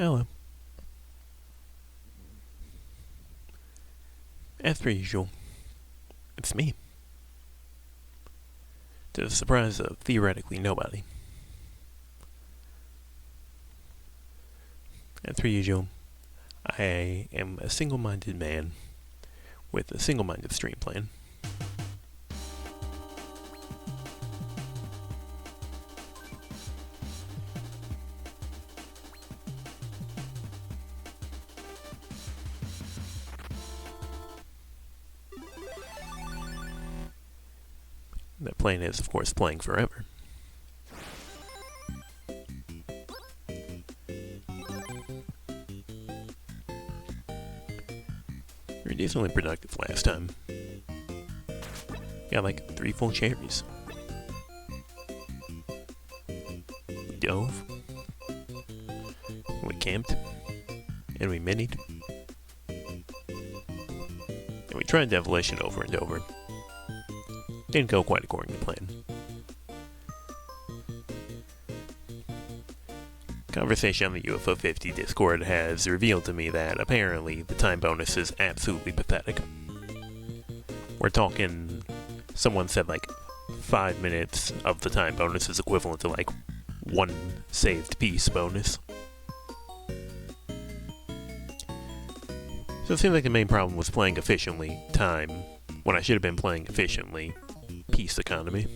Hello. As per usual, it's me. To the surprise of theoretically nobody. As per usual, I am a single-minded man with a single-minded stream plan. That plan is, of course, playing forever. We were decently productive last time. Got like 3 full cherries. We dove. We camped. And we minied. And we tried Devilition over and over. Didn't go quite according to plan. Conversation on the UFO 50 Discord has revealed to me that apparently the time bonus is absolutely pathetic. We're talking, someone said like 5 minutes of the time bonus is equivalent to like 1 saved piece bonus. So it seems like the main problem was playing efficiently time, when I should have been playing efficiently peace economy.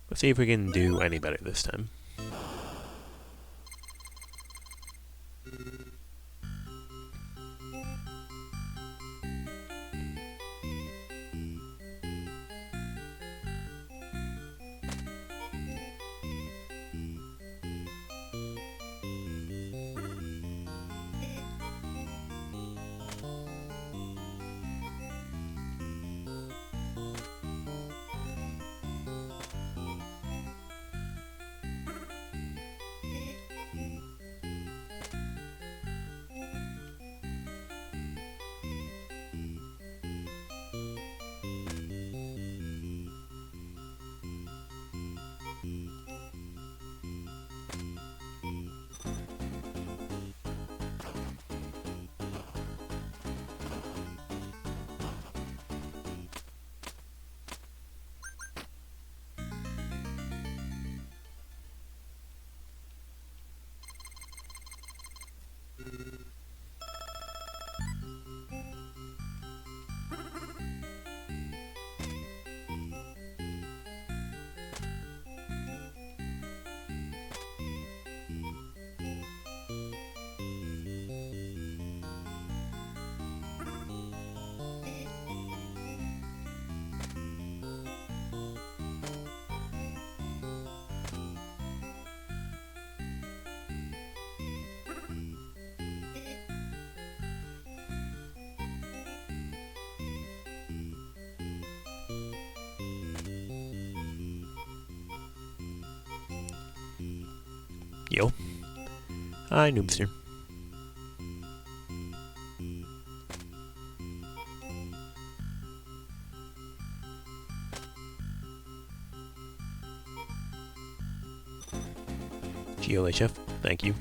Let's see if we can do any better this time. Yo. Hi, Noobster. GLHF, thank you.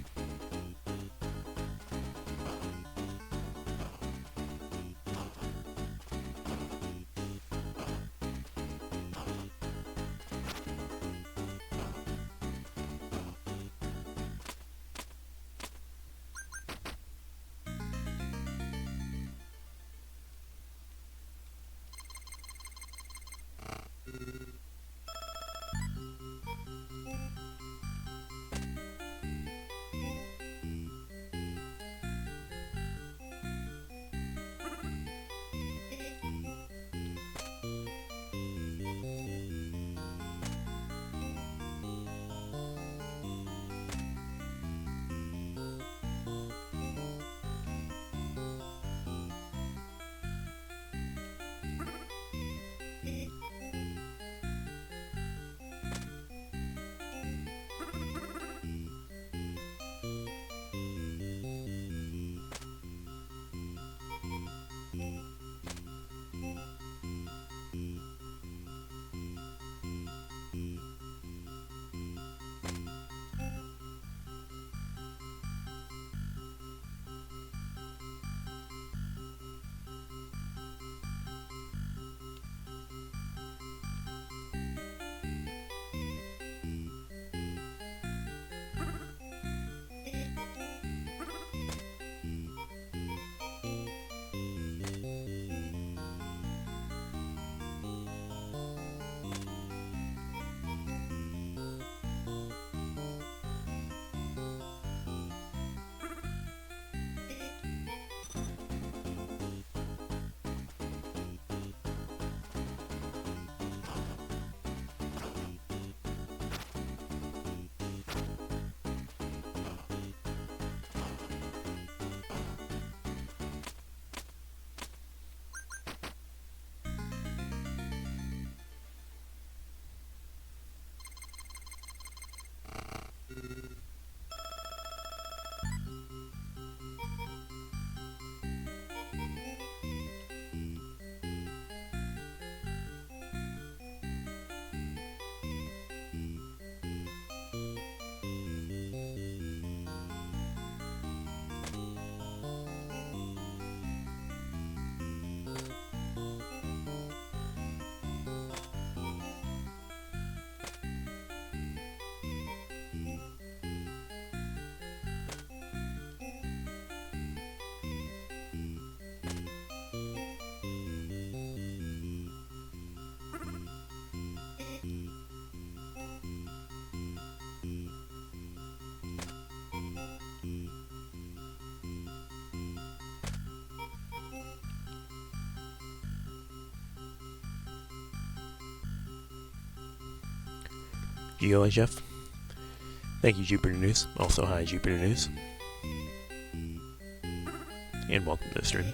GeoHF. Thank you, Jupiter News. Also, hi, Jupiter News. And welcome to the stream.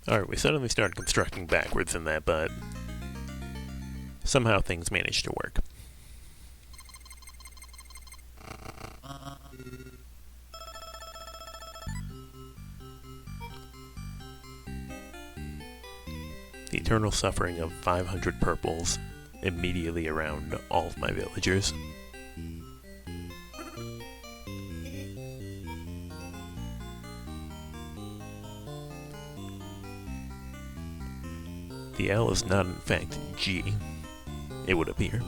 Alright, we suddenly started constructing backwards in that, but somehow things managed to work. The eternal suffering of 500 purples immediately around all of my villagers. The L is not in fact G, it would appear.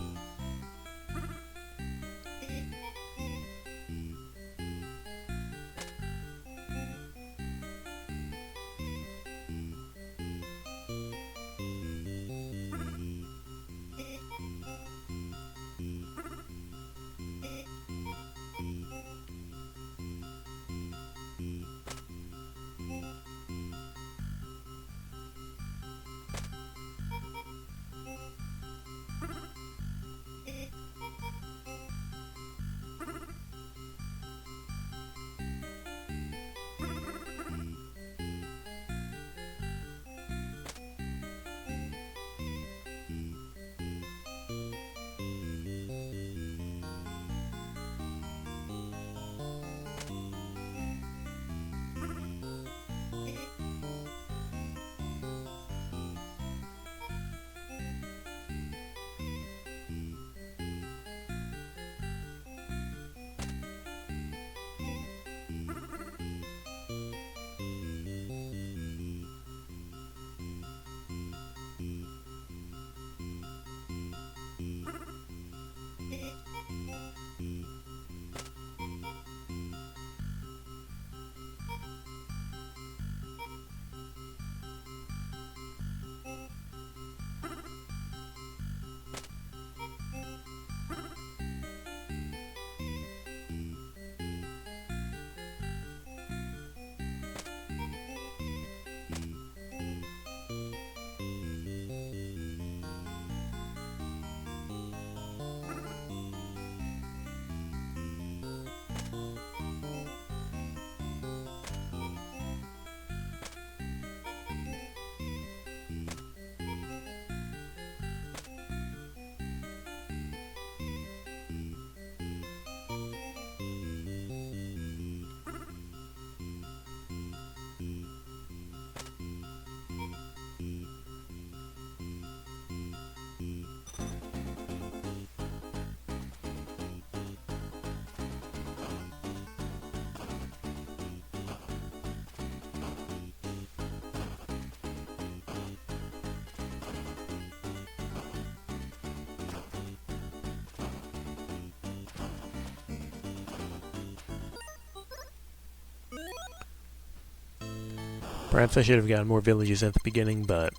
Perhaps I should have gotten more villages at the beginning, but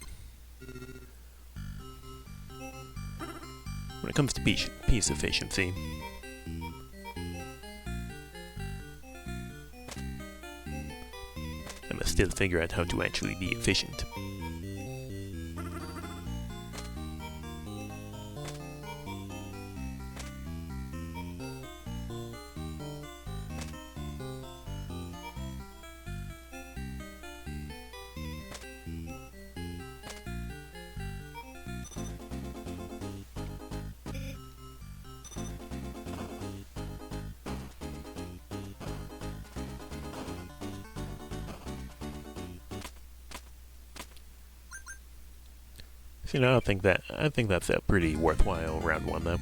when it comes to peace efficiency, I must still figure out how to actually be efficient. So, you know, I think that's a pretty worthwhile round one, though.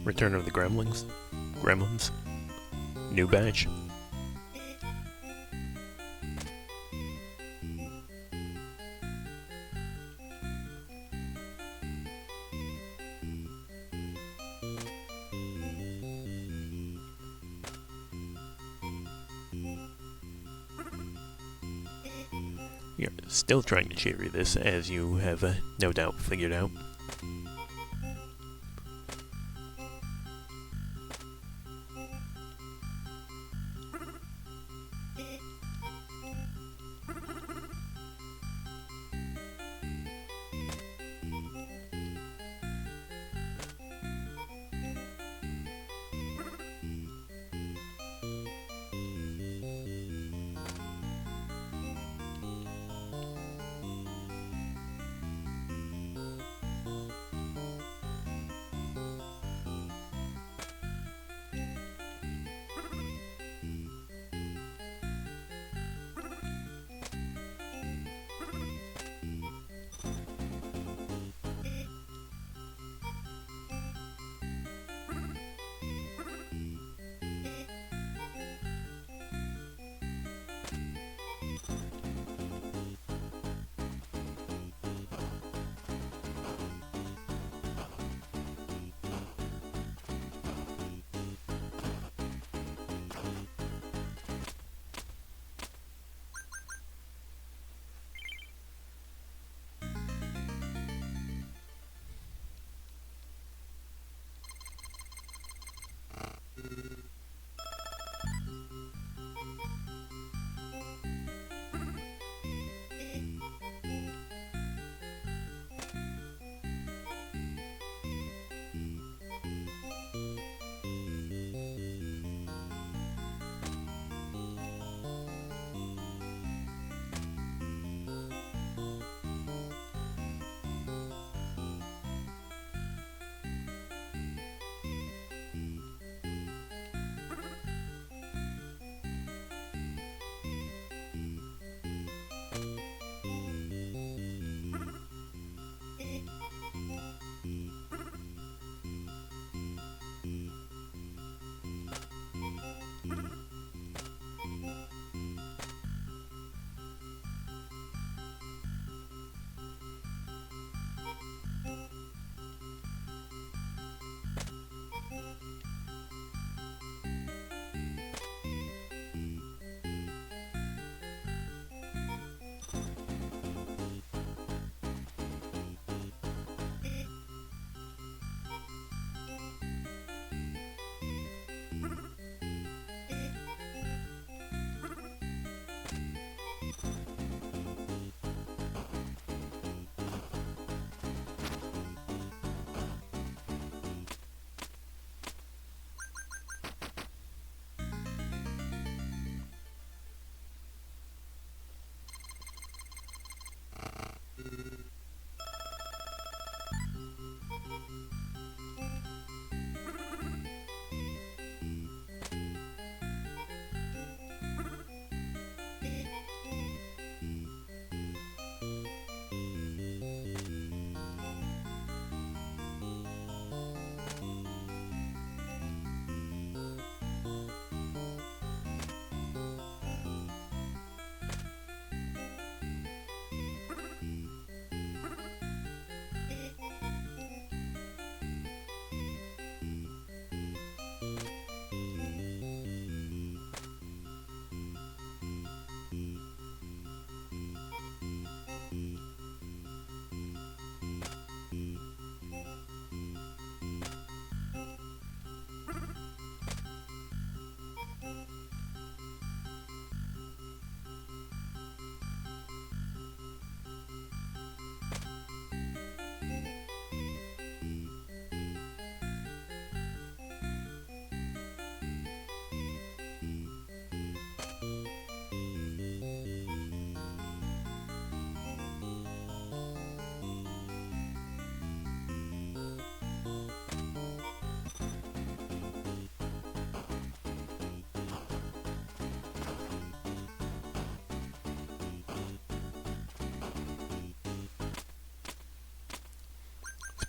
Return of the Gremlins. New batch. You're still trying to cherry this, as you have no doubt figured out.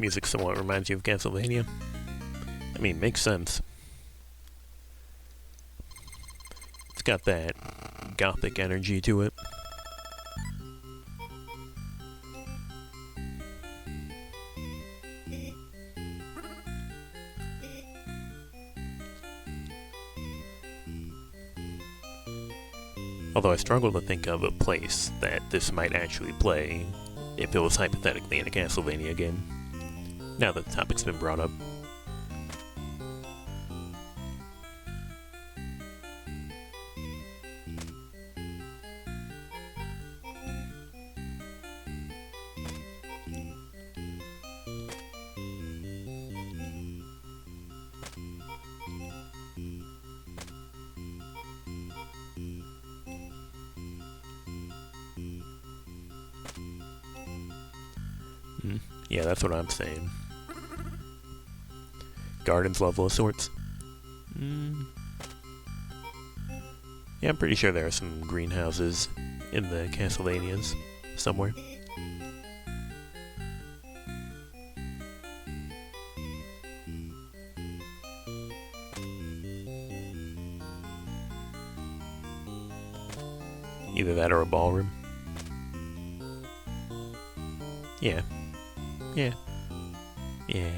Music somewhat reminds you of Castlevania. I mean, makes sense. It's got that gothic energy to it. Although I struggle to think of a place that this might actually play if it was hypothetically in a Castlevania game, now that the topic's been brought up. Yeah, that's what I'm saying. Gardens level of sorts. Yeah, I'm pretty sure there are some greenhouses in the Castlevanias somewhere. Either that or a ballroom. Yeah. Yeah. Yeah.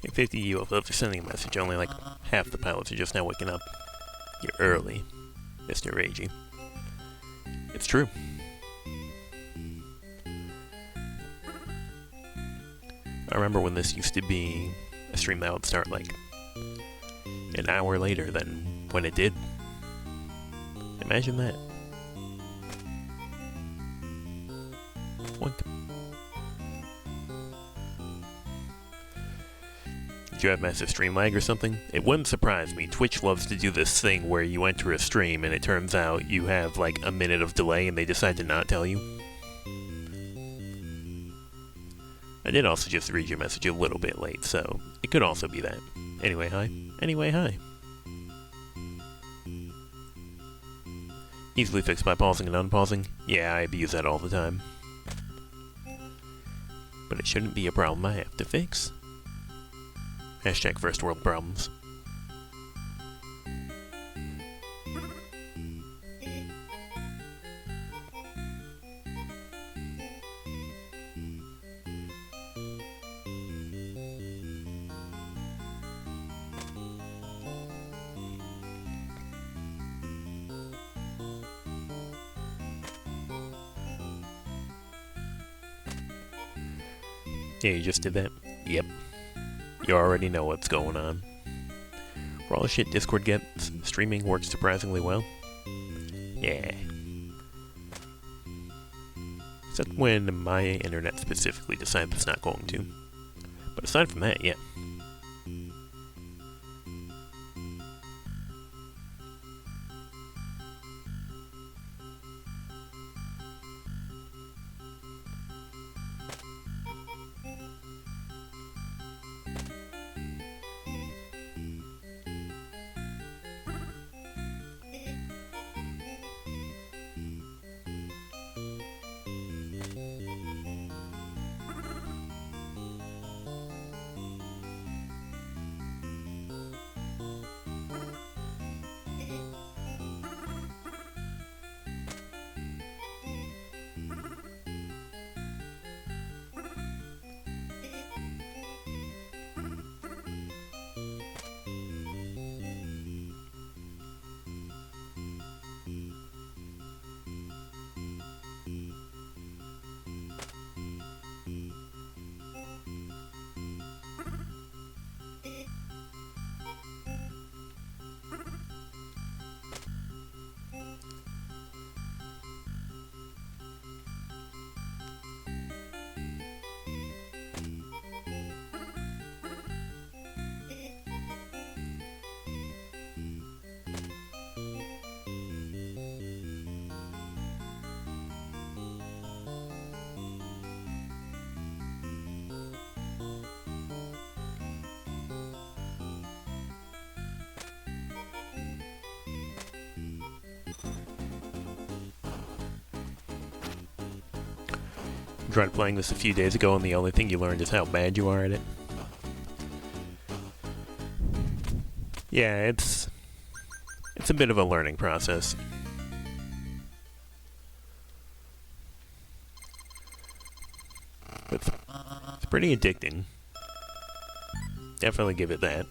In 50 UFOs are sending a message, only like half the pilots are just now waking up. You're early, Mr. Ragey. It's true. I remember when this used to be a stream that would start like an hour later than when it did. Imagine that. What? Did you have massive stream lag or something? It wouldn't surprise me. Twitch loves to do this thing where you enter a stream and it turns out you have like a minute of delay and they decide to not tell you. I did also just read your message a little bit late, so it could also be that. Anyway, hi. Anyway, hi. Easily fixed by pausing and unpausing? Yeah, I abuse that all the time. But it shouldn't be a problem I have to fix. Hashtag first world problems. Yeah, you just did that? Yep. You already know what's going on. For all the shit Discord gets, streaming works surprisingly well. Yeah. Except when my internet specifically decides it's not going to. But aside from that, yeah. Tried playing this a few days ago and the only thing you learned is how bad you are at it. Yeah, it's a bit of a learning process. But it's pretty addicting. Definitely give it that.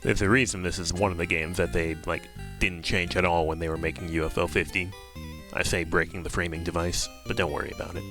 There's a reason this is one of the games that they, like, didn't change at all when they were making UFO 50. I say breaking the framing device, but don't worry about it.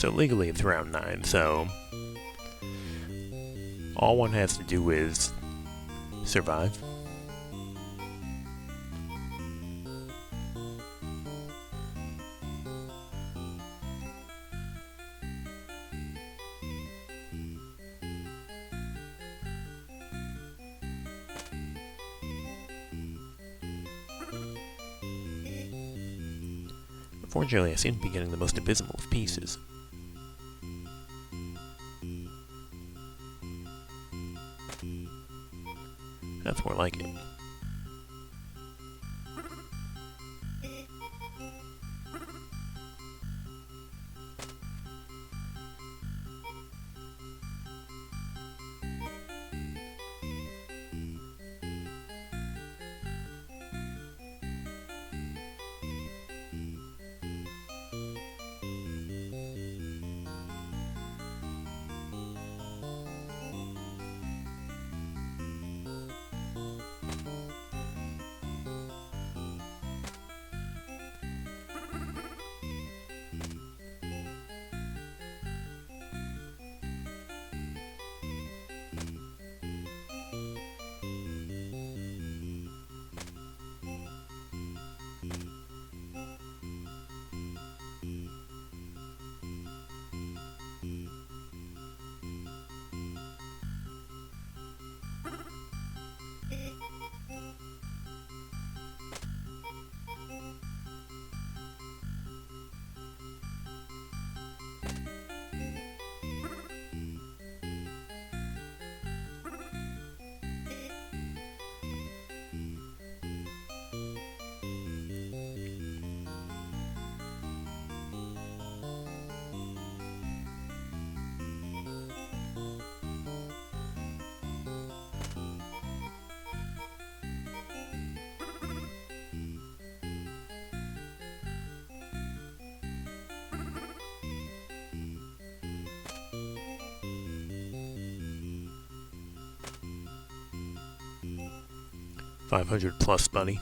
So legally it's round 9, so all one has to do is survive. Unfortunately, I seem to be getting the most abysmal of pieces. That's more like it. $500 plus, buddy.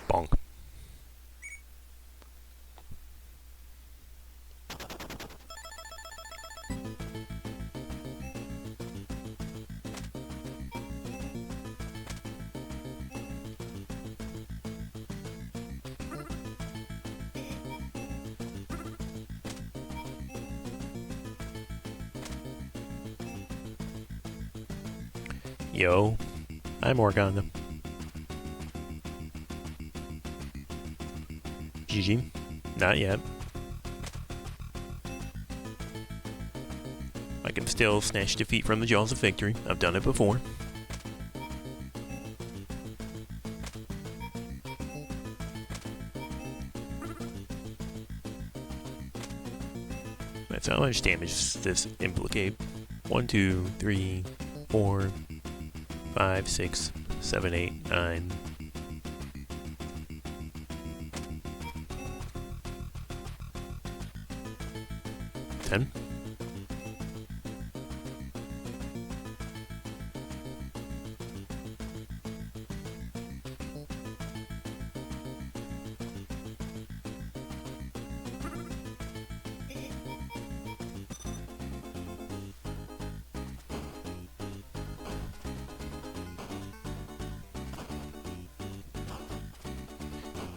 Bonk. Yo, I'm Organa. GG. Not yet. I can still snatch defeat from the jaws of victory. I've done it before. That's how much damage does this implicate. 1, 2, 3, 4, 5, 6, 7, 8, 9. 10.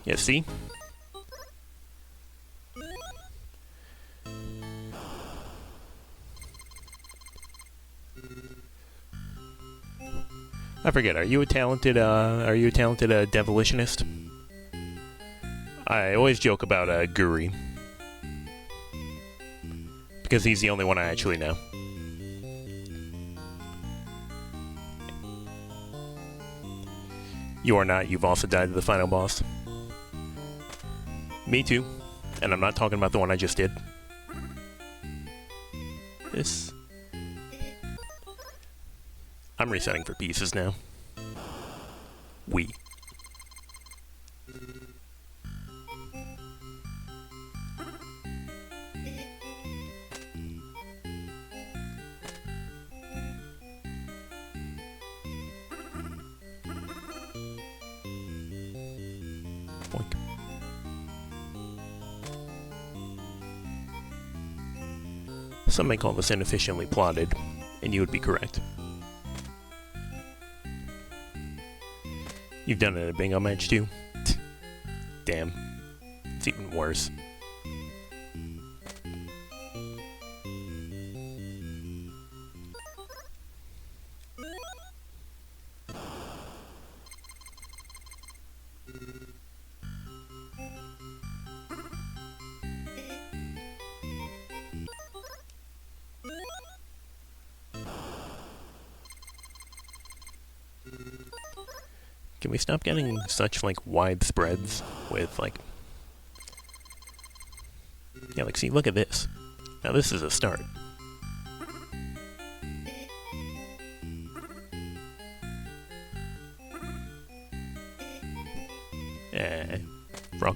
Yeah, see? I forget. Are you a talented Devilitionist? I always joke about Guri because he's the only one I actually know. You are not. You've also died to the final boss. Me too. And I'm not talking about the one I just did. This... I'm resetting for pieces now. We. Boink. Some may call this inefficiently plotted, and you would be correct. You've done it at a bingo match too? Damn. It's even worse. Can we stop getting such, like, wide spreads with, like... Yeah, like, see, look at this. Now this is a start. Frog.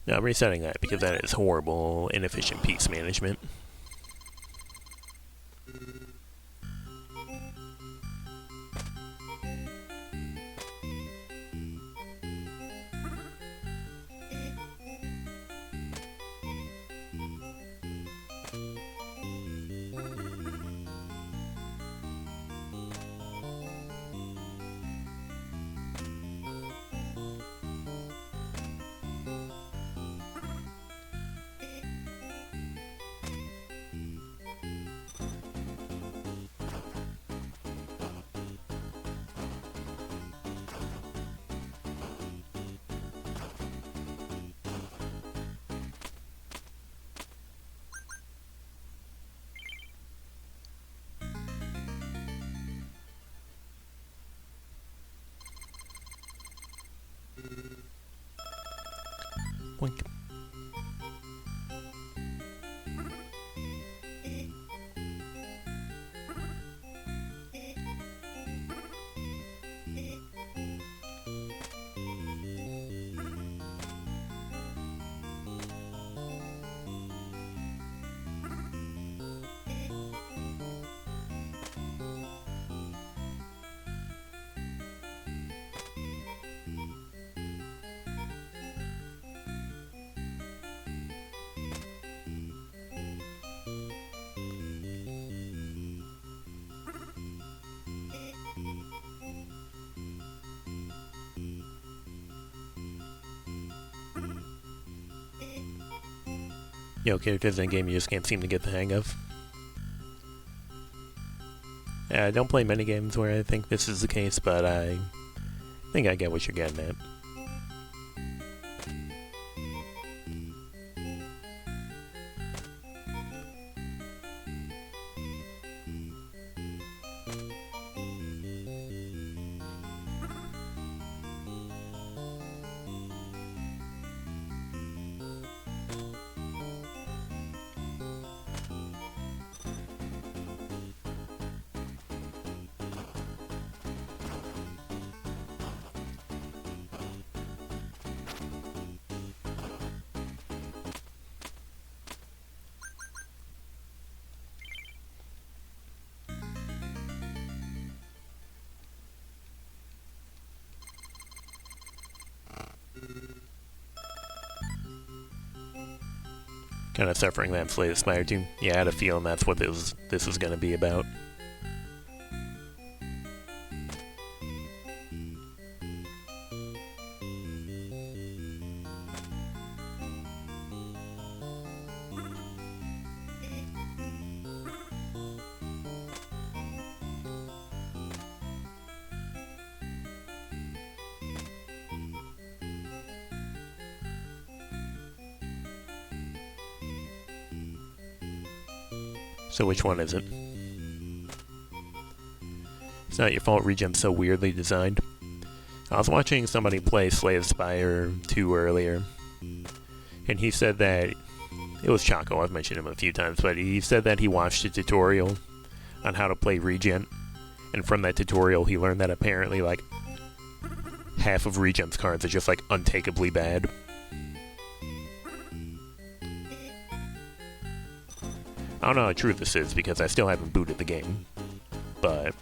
No, I'm resetting that because that is horrible, inefficient piece management. Boink. Characters in a game you just can't seem to get the hang of. I don't play many games where I think this is the case, but I think I get what you're getting at. Kind of suffering that Slay the Spire too. Yeah, I had a feeling that's what this was going to be about. So which one is it? It's not your fault Regem's so weirdly designed. I was watching somebody play Slay the Spire 2 earlier, and he said that, it was Chaco, I've mentioned him a few times, but he said that he watched a tutorial on how to play Regen, and from that tutorial he learned that apparently like half of Regem's cards are just like untakeably bad. I don't know how true this is because I still haven't booted the game, but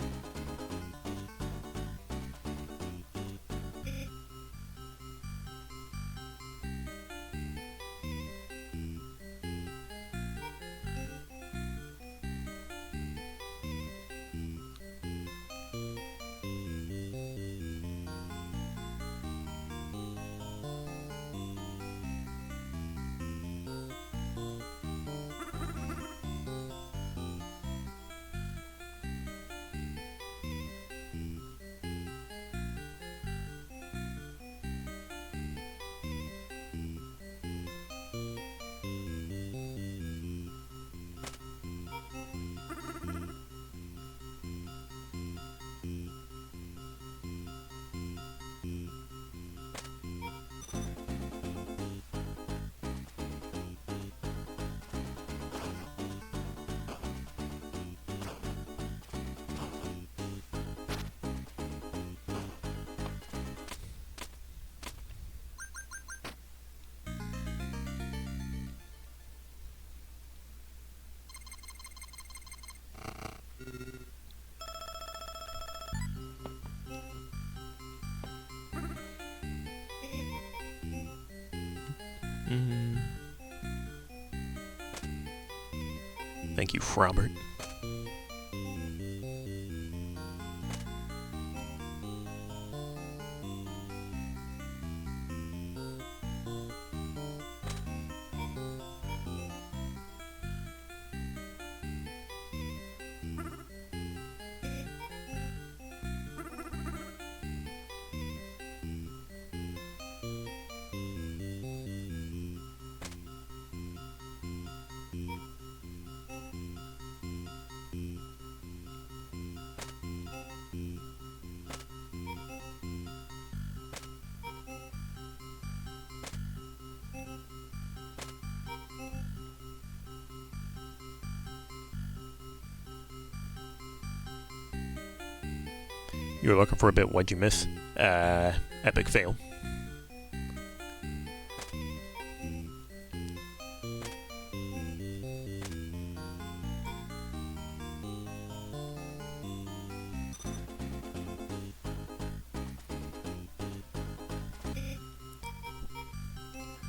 thank you, Robert. You were looking for a bit, what'd you miss? Epic fail.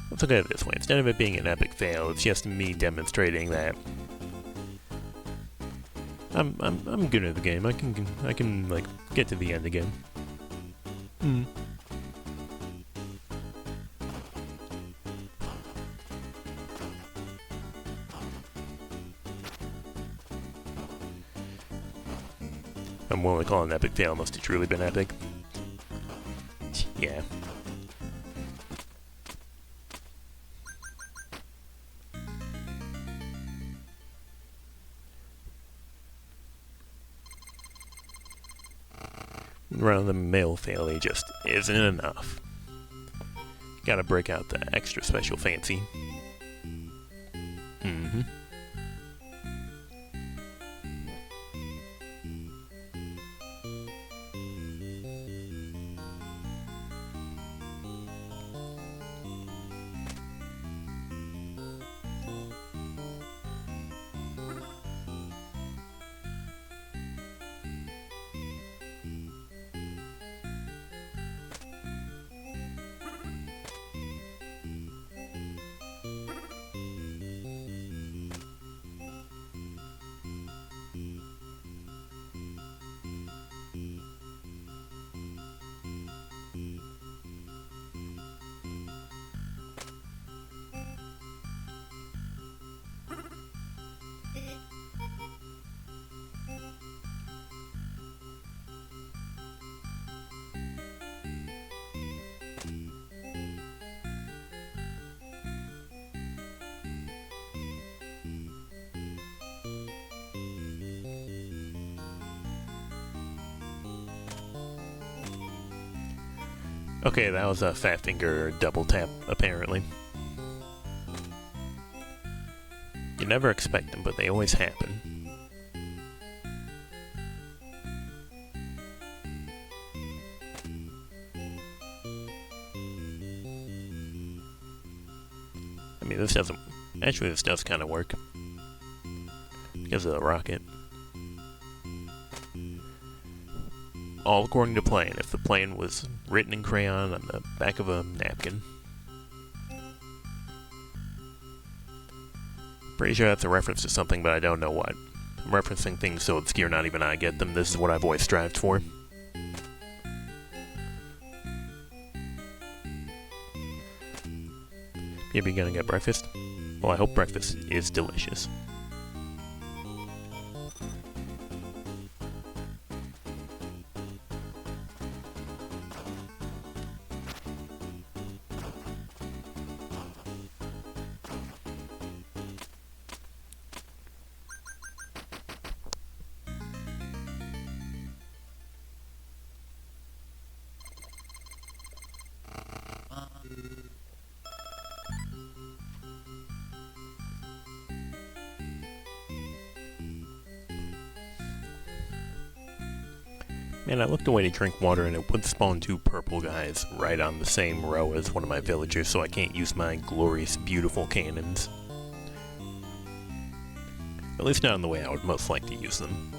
Let's look at it this way. Instead of it being an epic fail, it's just me demonstrating that I'm good at the game. I can like get to the end again. I'm willing to call it an epic fail. Must have truly been epic. Yeah. Run-of-the-mill failure just isn't enough. Gotta break out the extra special fancy. Okay, that was a fat finger double tap, apparently. You never expect them, but they always happen. I mean, this doesn't... Actually, this does kind of work. Because of the rocket. All according to plan, if the plan was written in crayon on the back of a napkin. Pretty sure that's a reference to something, but I don't know what. I'm referencing things so obscure not even I get them. This is what I've always strived for. Maybe you're gonna get breakfast? Well, I hope breakfast is delicious. Man, I looked away to drink water and it would spawn two purple guys right on the same row as one of my villagers, so I can't use my glorious, beautiful cannons. At least not in the way I would most like to use them.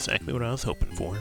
Exactly what I was hoping for.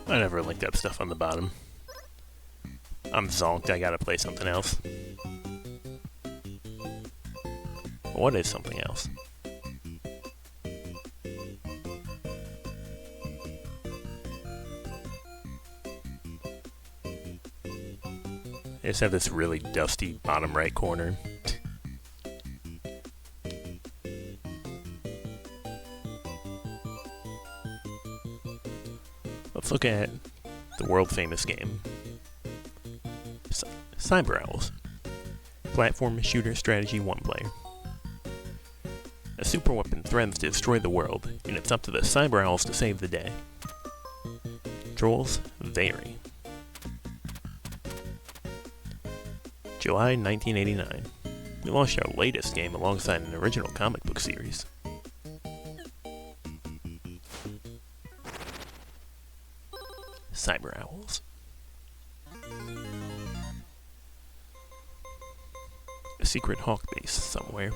I never linked up stuff on the bottom. I'm zonked, I gotta play something else. What is something else? I just have this really dusty bottom right corner. Let's look at the world famous game. Cyber Owls. Platform shooter strategy one player. A superweapon threatens to destroy the world, and it's up to the Cyber Owls to save the day. Controls vary. July 1989. We launched our latest game alongside an original comic book series. Cyber Owls. A secret hawk base somewhere.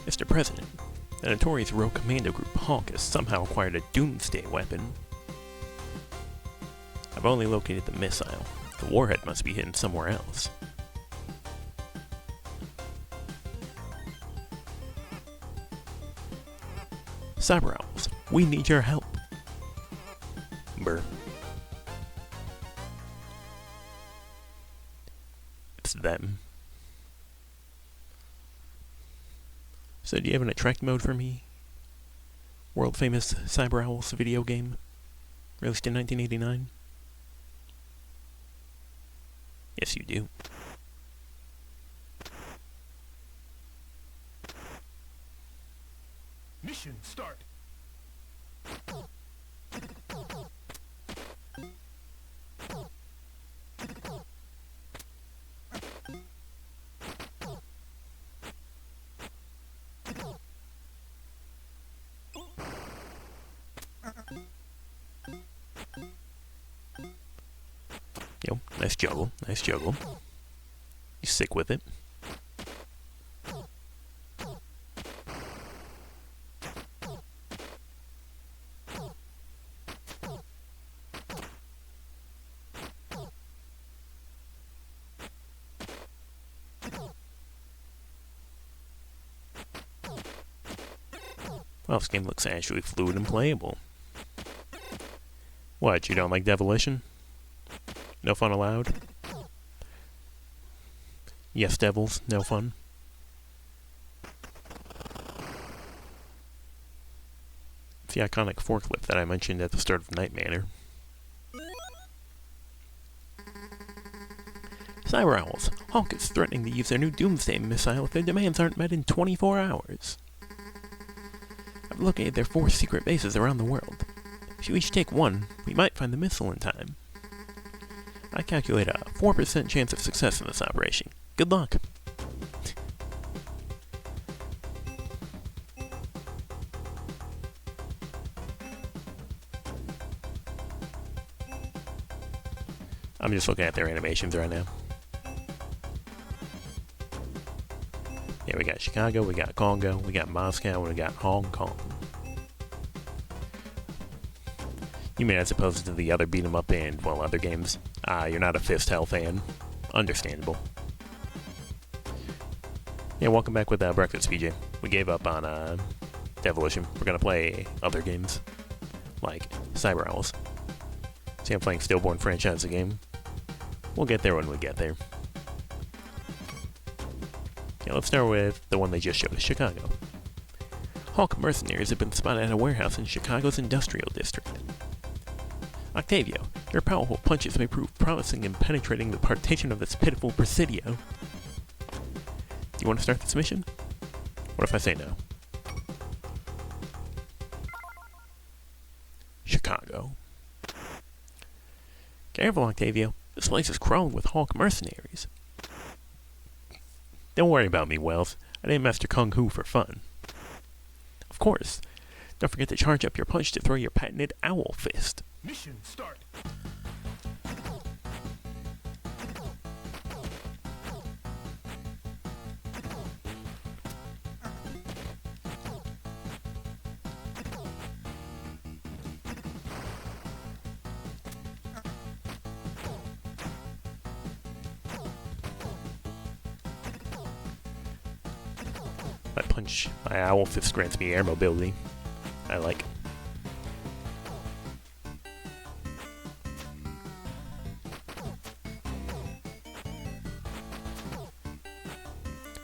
Mr. President, the notorious rogue commando group Hawk has somehow acquired a doomsday weapon. I've only located the missile. The warhead must be hidden somewhere else. Cyber Owls, we need your help. Brr. It's them. So do you have an attract mode for me? World famous Cyber Owls video game, released in 1989? Yes, you do. Mission start. Yo, nice juggle, nice juggle. You stick with it. Well, this game looks actually fluid and playable. What, you don't like Devilition? No fun allowed? Yes, devils, no fun. It's the iconic forklift that I mentioned at the start of Night Manor. Cyber Owls. Hawk is threatening to use their new Doomsday missile if their demands aren't met in 24 hours. I've located their 4 secret bases around the world. If you each take one, we might find the missile in time. I calculate a 4% chance of success in this operation. Good luck. I'm just looking at their animations right now. Yeah, we got Chicago, we got Congo, we got Moscow, and we got Hong Kong. You mean as opposed to the other beat 'em up and, well, other games? You're not a Fist Hell fan. Understandable. Yeah, welcome back with Breakfast, PJ. We gave up on Devilition. We're gonna play other games, like Cyber Owls. See, I'm playing Stillborn franchise game. We'll get there when we get there. Yeah, let's start with the one they just showed us, Chicago. Hawk mercenaries have been spotted at a warehouse in Chicago's industrial district. Octavio, your powerful punches may prove promising in penetrating the partition of this pitiful Presidio. Do you want to start this mission? What if I say no? Chicago. Careful, Octavio. This place is crawling with Hawk mercenaries. Don't worry about me, Wells. I didn't master Kung Fu for fun. Of course. Don't forget to charge up your punch to throw your patented owl fist. Mission start. My owl fist grants me air mobility. I like.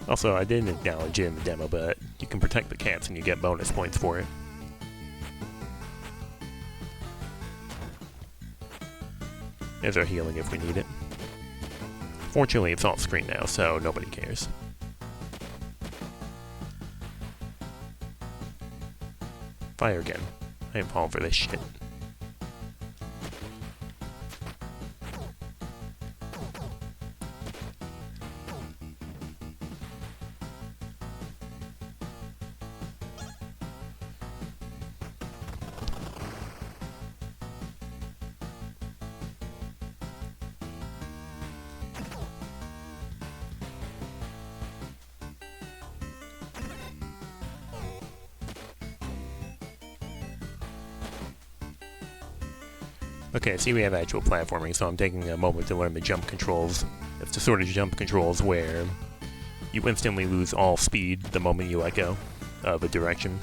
Also, I didn't acknowledge it in the demo, but you can protect the cats and you get bonus points for it. There's our healing if we need it. Fortunately, it's off screen now, so nobody cares. Fire again. I am falling for this shit. Okay, I see we have actual platforming, so I'm taking a moment to learn the jump controls. It's the sort of jump controls where you instantly lose all speed the moment you let go of a direction.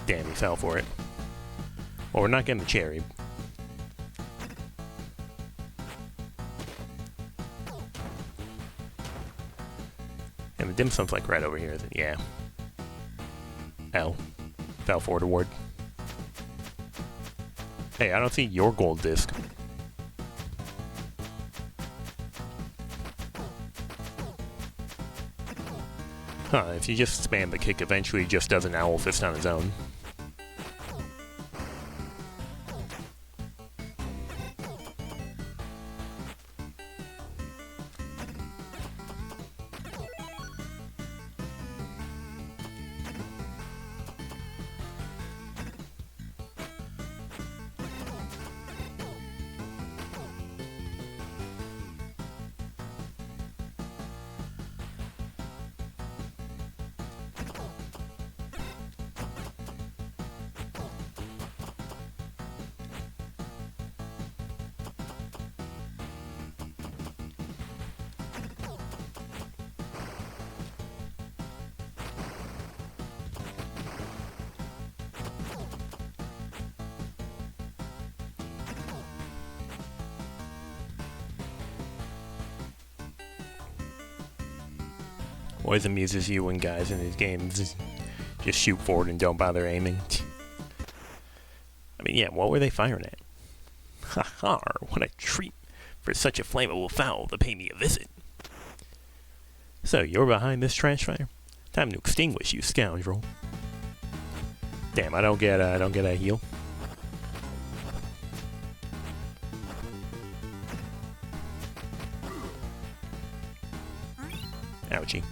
Damn, he fell for it. Well, we're not getting the cherry. And the dim sum's like right over here, isn't it? Yeah. L. Fell forward award. Hey, I don't see your gold disc. Huh, if you just spam the kick, eventually it just does an owl fist on its own. Always amuses you when guys in these games just shoot forward and don't bother aiming. I mean, yeah, what were they firing at? Ha ha, what a treat for such a flammable fowl to pay me a visit. So, you're behind this trash fire? Time to extinguish, you scoundrel. Damn, I don't get a heal. Ouchie.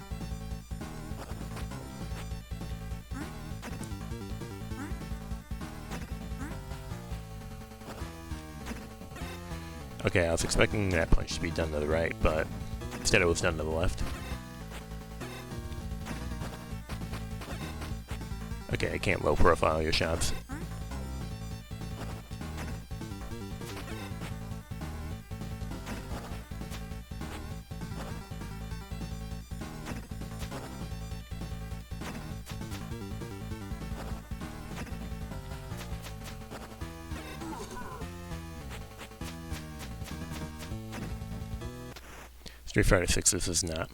Okay, I was expecting that punch to be done to the right, but instead it was done to the left. Okay, I can't low profile your shots. Street Fighter 6 this is not.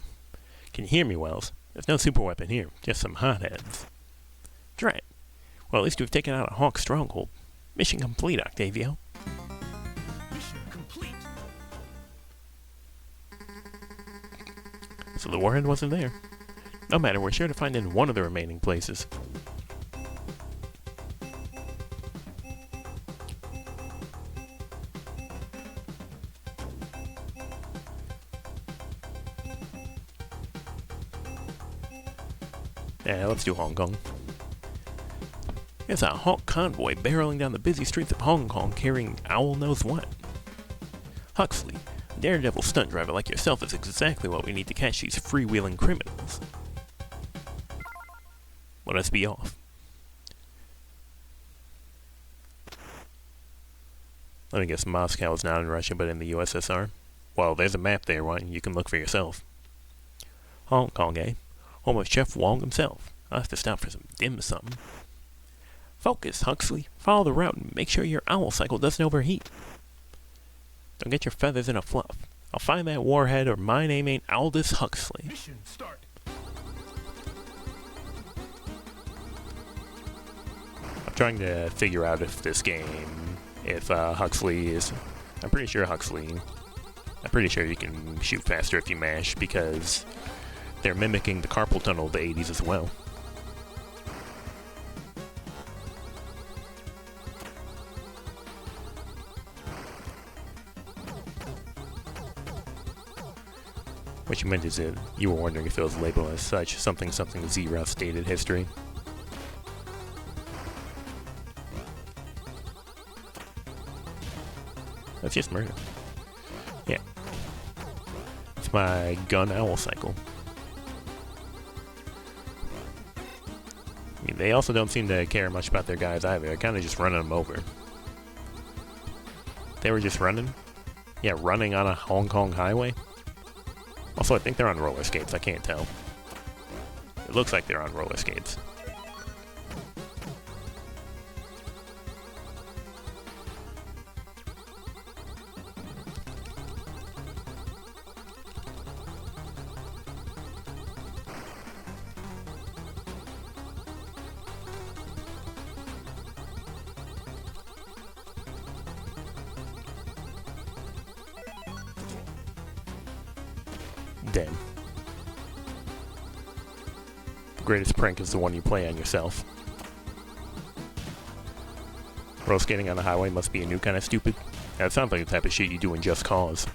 Can you hear me, Wells? There's no super weapon here, just some hotheads. Drat. Well, at least we've taken out a Hawk stronghold. Mission complete, Octavio. Mission complete. So the warhead wasn't there. No matter, we're sure to find it in one of the remaining places. Yeah, let's do Hong Kong. It's a Hawk convoy barreling down the busy streets of Hong Kong carrying owl knows what. Huxley, a daredevil stunt driver like yourself, is exactly what we need to catch these freewheeling criminals. Let us be off. Let me guess, Moscow is not in Russia but in the USSR? Well, there's a map there, one you can look for yourself. Hong Kong, eh? Home of Chef Wong himself. I'll have to stop for some dim sum. Focus, Huxley. Follow the route and make sure your owl cycle doesn't overheat. Don't get your feathers in a fluff. I'll find that warhead or my name ain't Aldous Huxley. Mission start. I'm trying to figure out if this game, if Huxley is... I'm pretty sure you can shoot faster if you mash, because they're mimicking the carpal tunnel of the 80s as well. What you meant is that you were wondering if it was labeled as such, something zero stated history. That's just murder. Yeah. It's my gun owl cycle. I mean, they also don't seem to care much about their guys either. They're kind of just running them over. They were just running? Yeah, running on a Hong Kong highway? Also, I think they're on roller skates. I can't tell. It looks like they're on roller skates. Damn. The greatest prank is the one you play on yourself. Roller skating on the highway must be a new kind of stupid. That sounds like the type of shit you do in Just Cause.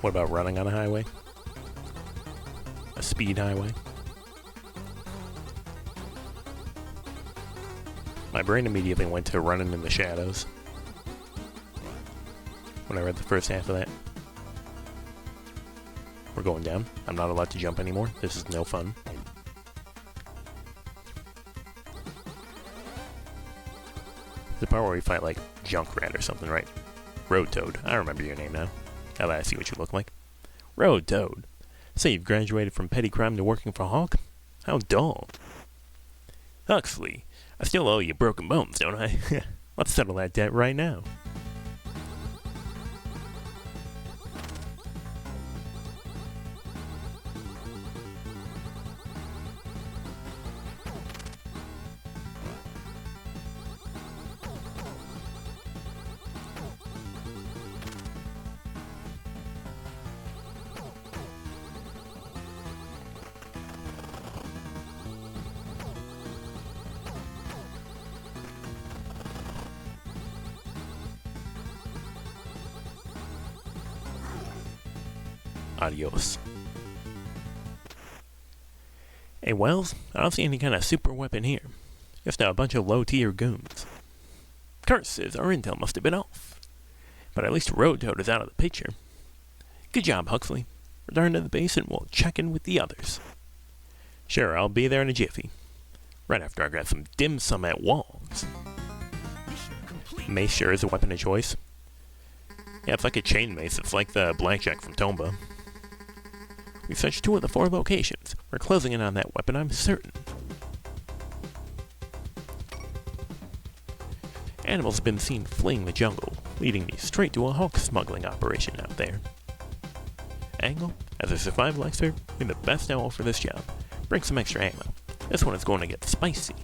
What about running on a highway? A speed highway? My brain immediately went to Running in the Shadows when I read the first half of that. We're going down. I'm not allowed to jump anymore. This is no fun. The part where we fight like Junkrat or something, right? Road Toad. I remember your name now. Now that I see what you look like. Road Toad. Say you've graduated from petty crime to working for Hawk? How dull. Huxley, I still owe you broken bones, don't I? Let's settle that debt right now. Adios. Hey, Wells, I don't see any kind of super weapon here. Just a bunch of low-tier goons. Curses, our intel must have been off. But at least Road Toad is out of the picture. Good job, Huxley. Return to the base and we'll check in with the others. Sure, I'll be there in a jiffy. Right after I grab some dim sum at Wong's. Mace sure is a weapon of choice. Yeah, it's like a chain mace. It's like the blackjack from Tomba. We've searched 2 of the 4 locations. We're closing in on that weapon, I'm certain. Animals have been seen fleeing the jungle, leading me straight to a hawk smuggling operation out there. Angle, as a survival expert, you're the best owl for this job. Bring some extra ammo. This one is going to get spicy.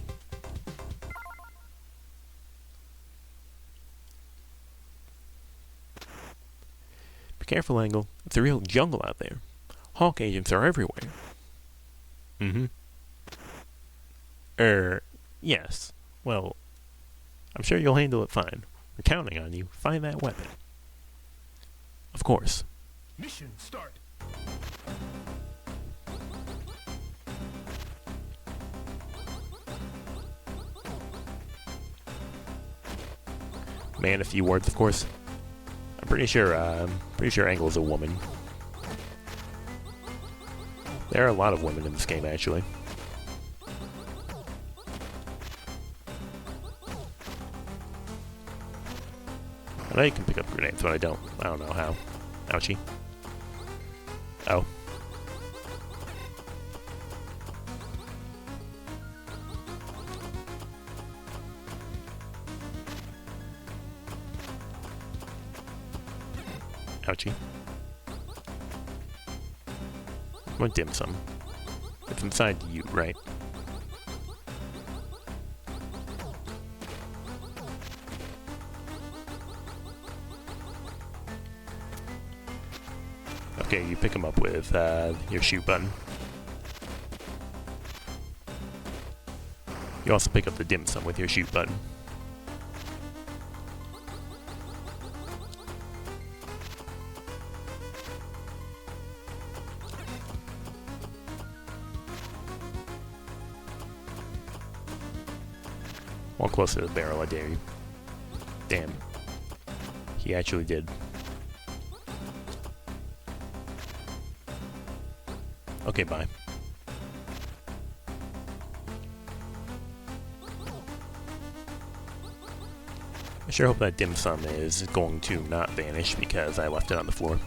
Be careful, Angle. It's a real jungle out there. Hawk agents are everywhere. Yes. Well, I'm sure you'll handle it fine. We're counting on you. Find that weapon. Of course. Mission start. Man, a few words, of course. I'm pretty sure Angle's a woman. There are a lot of women in this game, actually. I know you can pick up grenades, but I don't know how. Ouchie. Oh. Ouchie. Want dim sum. It's inside you, right? Okay, you pick them up with your shoot button. You also pick up the dim sum with your shoot button. Walk closer to the barrel, I dare you. Damn. He actually did. Okay, bye. I sure hope that dim sum is going to not vanish because I left it on the floor.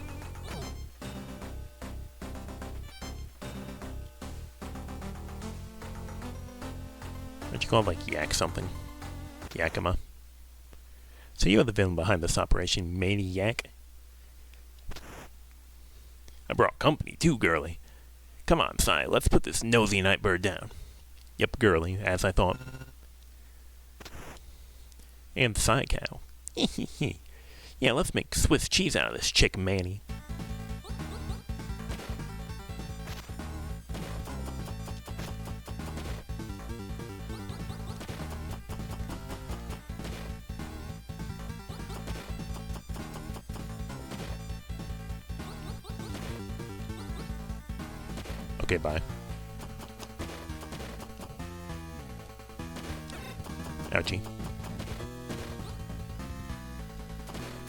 Aren't you called like Yak something? Yakima? So you are the villain behind this operation, Maniac? I brought company too, girly. Come on, Cy, let's put this nosy nightbird down. Yep, girly, as I thought. And the Cy cow. Yeah, let's make Swiss cheese out of this chick, Manny. Okay, bye. Ouchie.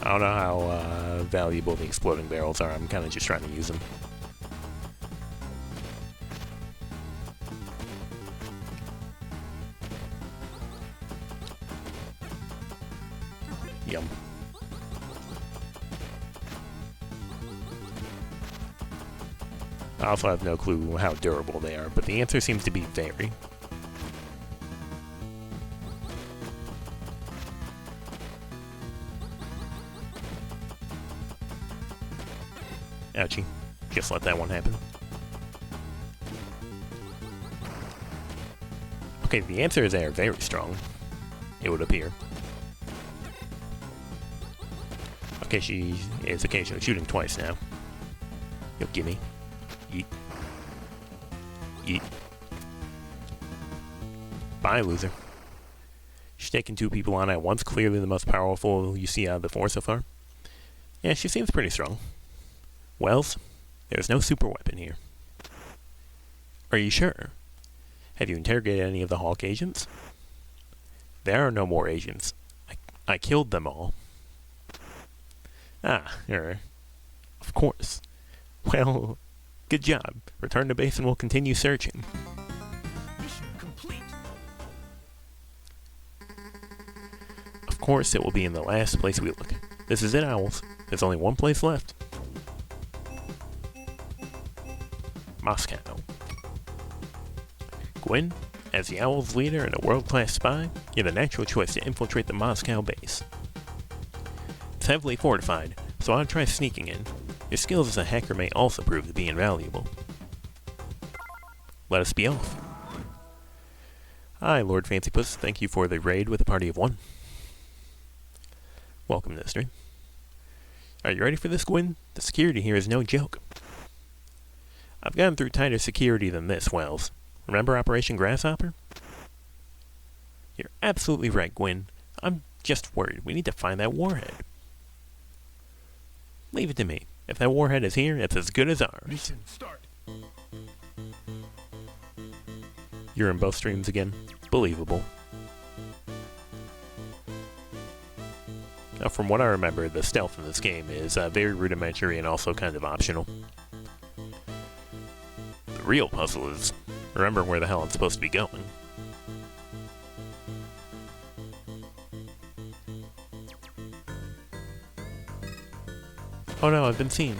I don't know how valuable the exploding barrels are. I'm kind of just trying to use them. Yum. I also have no clue how durable they are, but the answer seems to be very. Ouchie. Just let that one happen. Okay, the answer is they are very strong. It would appear. Okay, she is occasionally shooting twice now. Yo, gimme. Yeet. Yeet. Bye, loser. She's taking 2 people on at once, clearly the most powerful you see out of the 4 so far. Yeah, she seems pretty strong. Wells, there's no super weapon here. Are you sure? Have you interrogated any of the Hawk agents? There are no more agents. I killed them all. Ah, of course. Well, good job. Return to base and we'll continue searching. Mission complete. Of course, it will be in the last place we look. This is it, Owls. there's only one place left. Moscow. Gwyn, as the Owls' leader and a world-class spy, you're the natural choice to infiltrate the Moscow base. It's heavily fortified, so I'll try sneaking in. Your skills as a hacker may also prove to be invaluable. Let us be off. Hi, Lord Fancypuss. Thank you for the raid with a party of one. Welcome to the stream. Are you ready for this, Gwyn? The security here is no joke. I've gone through tighter security than this, Wells. Remember Operation Grasshopper? You're absolutely right, Gwyn. I'm just worried. We need to find that warhead. Leave it to me. If that warhead is here, it's as good as ours. Mission start. You're in both streams again? Believable. Now, from what I remember, the stealth in this game is very rudimentary and also kind of optional. The real puzzle is remembering where the hell I'm supposed to be going. Oh no, I've been seen.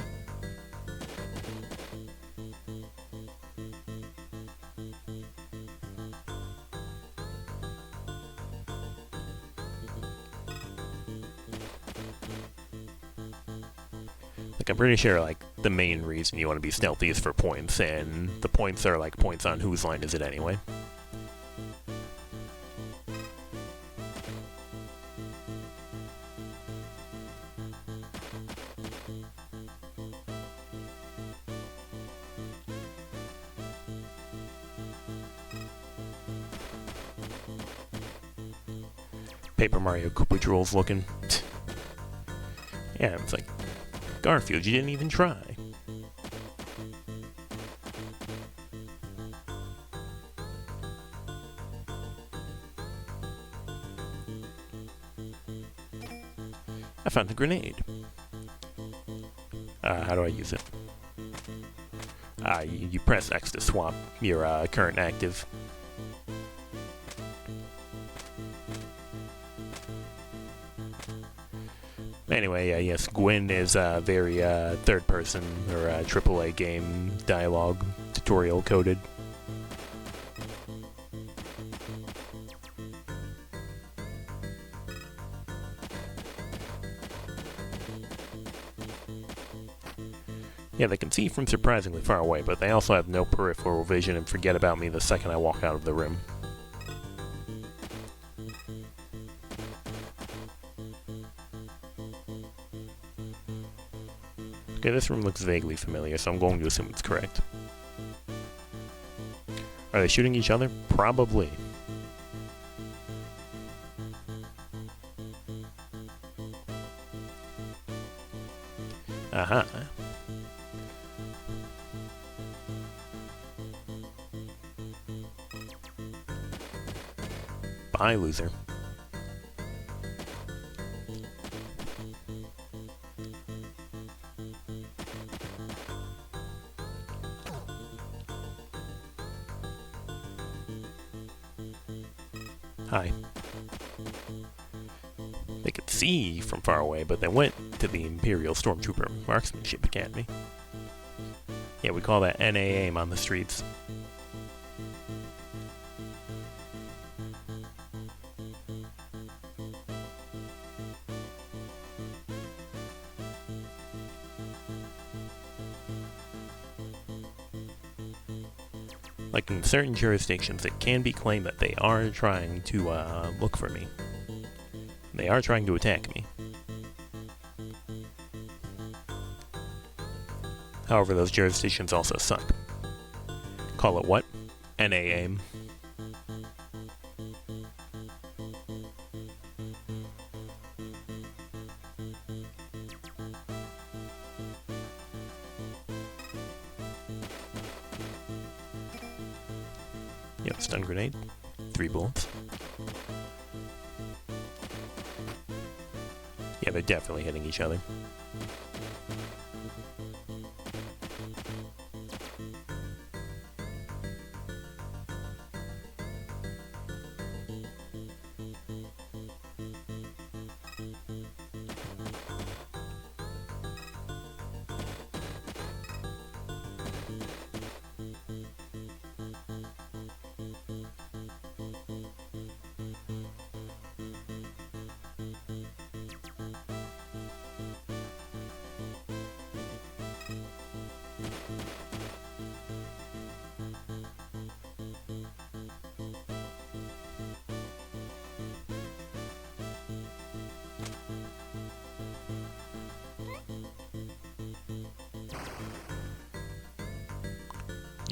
Like, I'm pretty sure, like, the main reason you want to be stealthy is for points, and the points are, like, points on whose line is it anyway. Paper Mario Koopa Drool's looking. Yeah, it's like, Garfield, you didn't even try. I found the grenade. How do I use it? You press X to swap your current active. Anyway, yes, Gwyn is very third-person or AAA game dialogue tutorial coded. Yeah, they can see from surprisingly far away, but they also have no peripheral vision and forget about me the second I walk out of the room. Okay, this room looks vaguely familiar, so I'm going to assume it's correct. Are they shooting each other? Probably. Aha. Bye, loser. Hi. They could see from far away, but they went to the Imperial Stormtrooper Marksmanship Academy. Yeah, we call that NA aim on the streets. Like in certain jurisdictions, it can be claimed that they are trying to look for me. They are trying to attack me. However, those jurisdictions also suck. Call it what? NA aim. Yep, stun grenade. 3 bullets. Yeah, they're definitely hitting each other.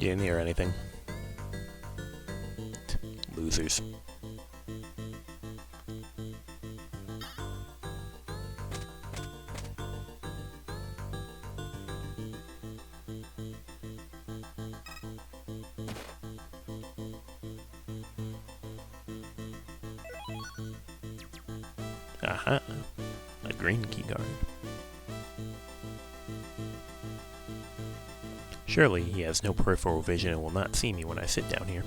You didn't hear anything. Losers. Aha. A green keycard. Surely he has no peripheral vision and will not see me when I sit down here.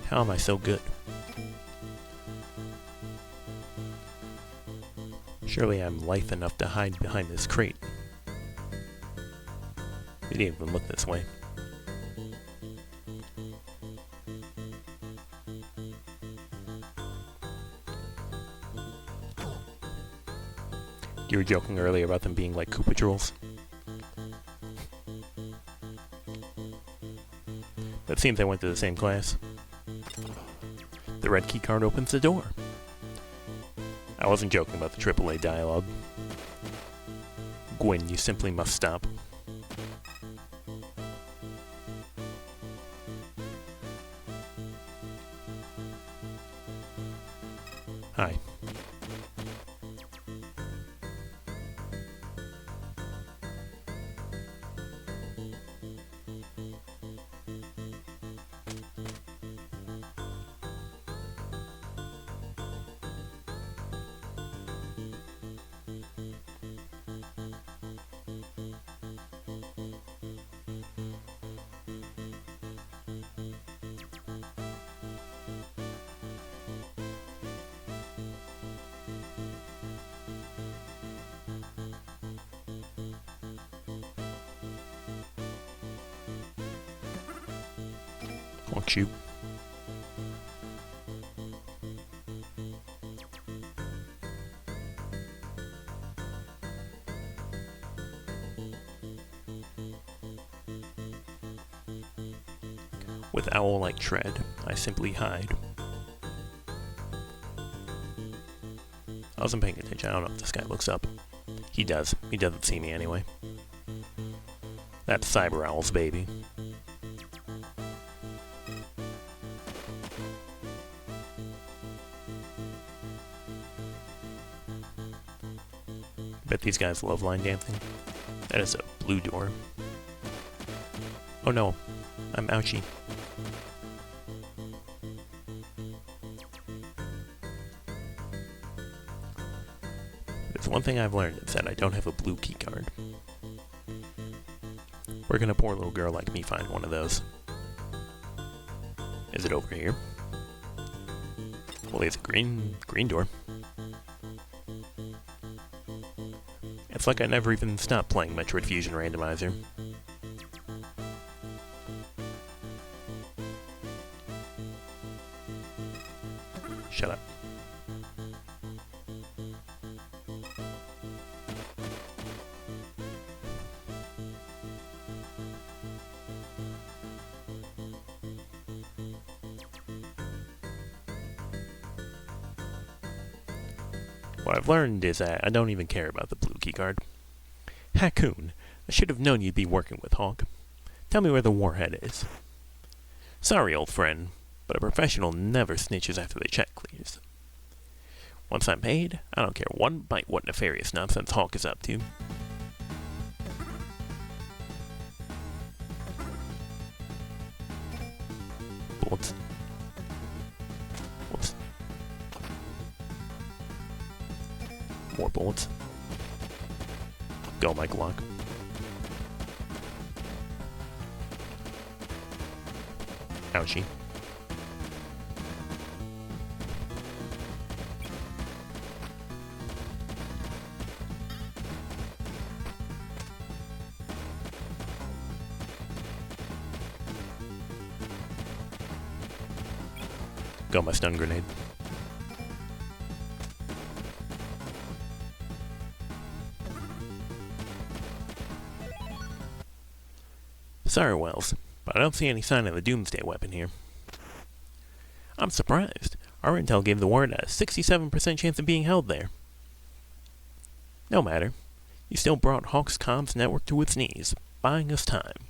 How am I so good? Surely I'm lithe enough to hide behind this crate. He didn't even look this way. You were joking earlier about them being like Koopa Trolls. But it seems they went to the same class. The red keycard opens the door. I wasn't joking about the AAA dialogue. Gwen, you simply must stop. Hi. Won't you? With owl-like tread, I simply hide. I wasn't paying attention. I don't know if this guy looks up. He does. He doesn't see me anyway. That's Cyber Owls, baby. Bet these guys love line dancing. That is a blue door. Oh no, I'm ouchie. There's one thing I've learned, it's that I don't have a blue key card. Where can a poor little girl like me find one of those? Is it over here? Well, there's a green door. It's like I never even stopped playing Metroid Fusion Randomizer. Shut up. What I've learned is that I don't even care about the blue keycard. Hakoon, I should have known you'd be working with Hawk. Tell me where the warhead is. Sorry, old friend, but a professional never snitches after they check clears. Once I'm paid, I don't care one bite what nefarious nonsense Hawk is up to. Bullets. Whoops. More bullets. Go, my Glock. Ouchie. Go, my stun grenade. Sorry, Wells, but I don't see any sign of the Doomsday weapon here. I'm surprised. Our intel gave the warrant a 67% chance of being held there. No matter. You still brought Hawk's comms network to its knees, buying us time.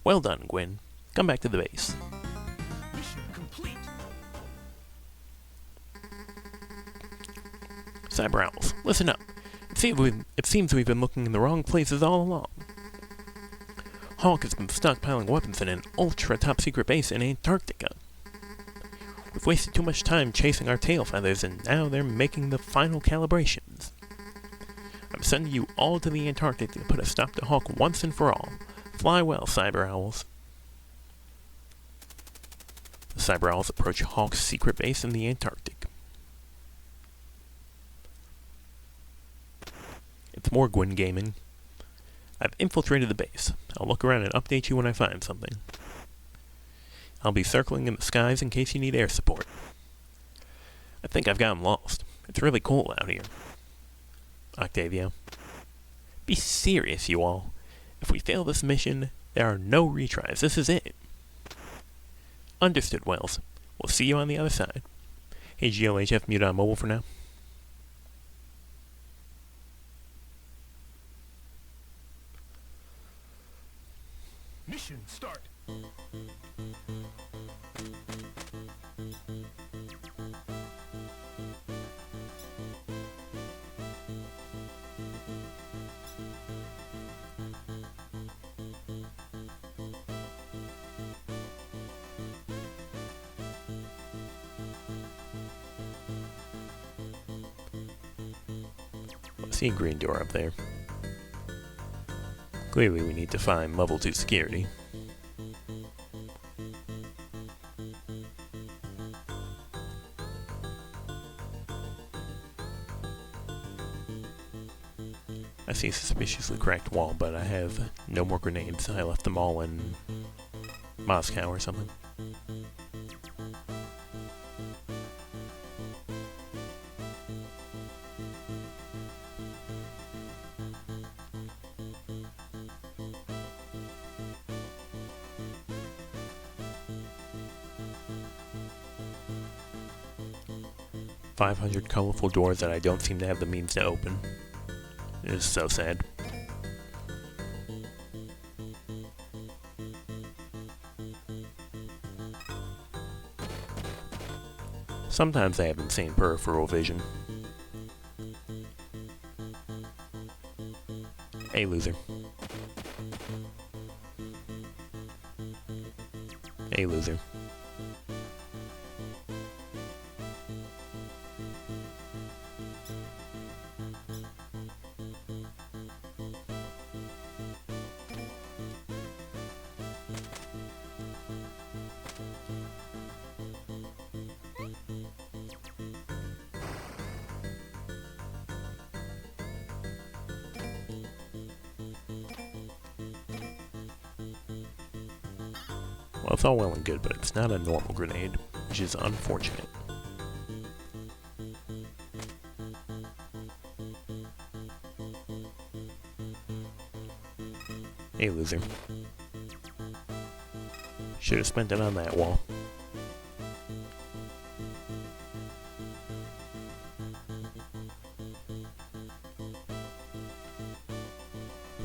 Well done, Gwyn. Come back to the base. Mission complete. Cyber Owls, listen up. It seems we've been looking in the wrong places all along. Hawk has been stockpiling weapons in an ultra top-secret base in Antarctica. We've wasted too much time chasing our tail feathers, and now they're making the final calibrations. I'm sending you all to the Antarctic to put a stop to Hawk once and for all. Fly well, Cyber Owls. The Cyber Owls approach Hawk's secret base in the Antarctic. It's more Gwyn Gaming. I've infiltrated the base. I'll look around and update you when I find something. I'll be circling in the skies in case you need air support. I think I've gotten lost. It's really cold out here. Octavio. Be serious, you all. If we fail this mission, there are no retries. This is it. Understood, Wells. We'll see you on the other side. Hey, GLHF, mute on mobile for now. Mission start. I see a green door up there. Clearly we need to find level 2 security. I see a suspiciously cracked wall, but I have no more grenades. I left them all in Moscow or something. $500 colorful doors that I don't seem to have the means to open. It is so sad. Sometimes I have insane peripheral vision. Hey, loser. Hey, loser. Well, it's all well and good, but it's not a normal grenade, which is unfortunate. Hey, loser. Should have spent it on that wall.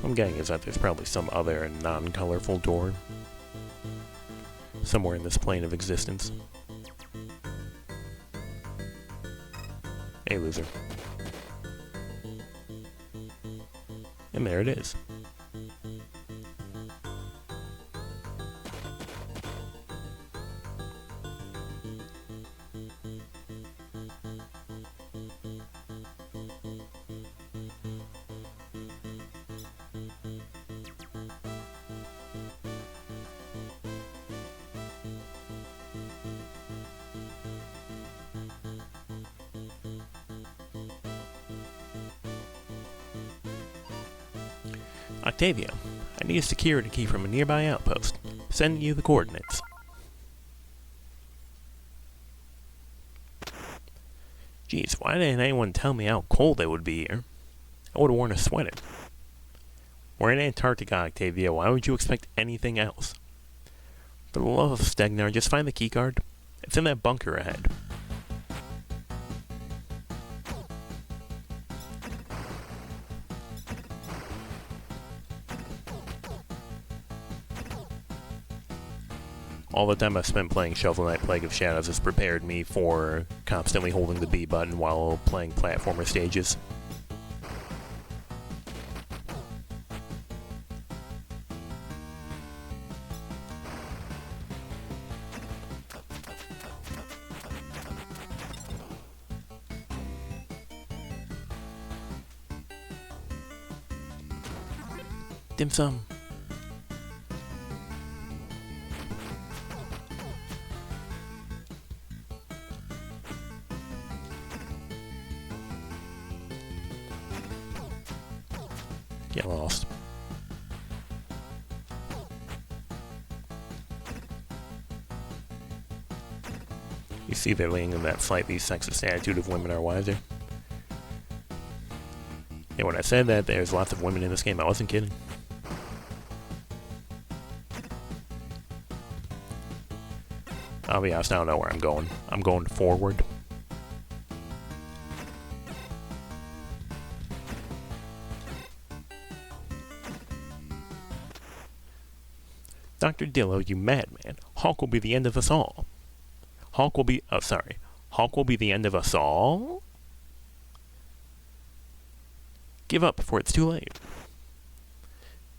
What I'm getting is that there's probably some other non-colorful door somewhere in this plane of existence. Hey, loser. And there it is. Octavio, I need a security key from a nearby outpost. Sending you the coordinates. Geez, why didn't anyone tell me how cold it would be here? I would have worn a sweater. We're in Antarctica, Octavio. Why would you expect anything else? For the love of Stegnar, just find the keycard. It's in that bunker ahead. All the time I've spent playing Shovel Knight Plague of Shadows has prepared me for constantly holding the B button while playing platformer stages. Dim sum. Get lost. You see they're leaning in that slightly sexist attitude of women are wiser. Yeah, when I said that there's lots of women in this game, I wasn't kidding. I'll be honest, I don't know where I'm going. I'm going forward. Dr. Dillo, you madman. Hawk will be the end of us all. Hawk will be... Oh, sorry. Hawk will be the end of us all? Give up before it's too late.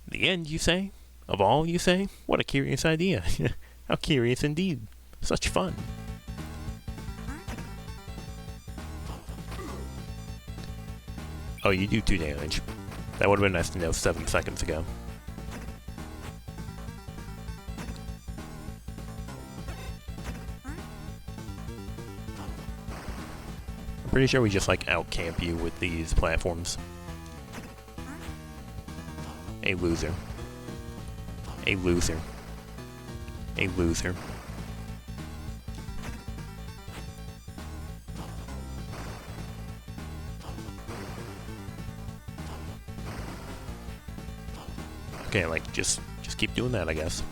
The end, you say? Of all, you say? What a curious idea. How curious indeed. Such fun. Oh, you do 2 damage. That would have been nice to know 7 seconds ago. I'm pretty sure we just like out-camp you with these platforms. A loser. A loser. A loser. Okay, like, just keep doing that, I guess.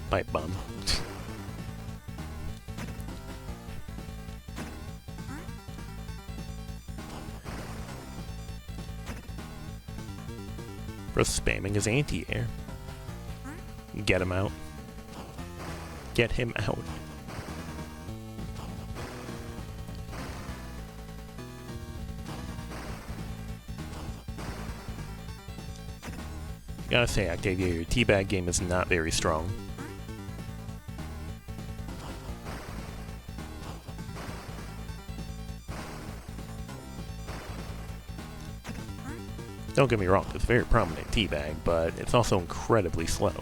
Pipe bomb. Bro spamming his anti-air. Get him out. Get him out. Gotta say, Octavia, your teabag game is not very strong. Don't get me wrong, it's a very prominent teabag, but it's also incredibly slow.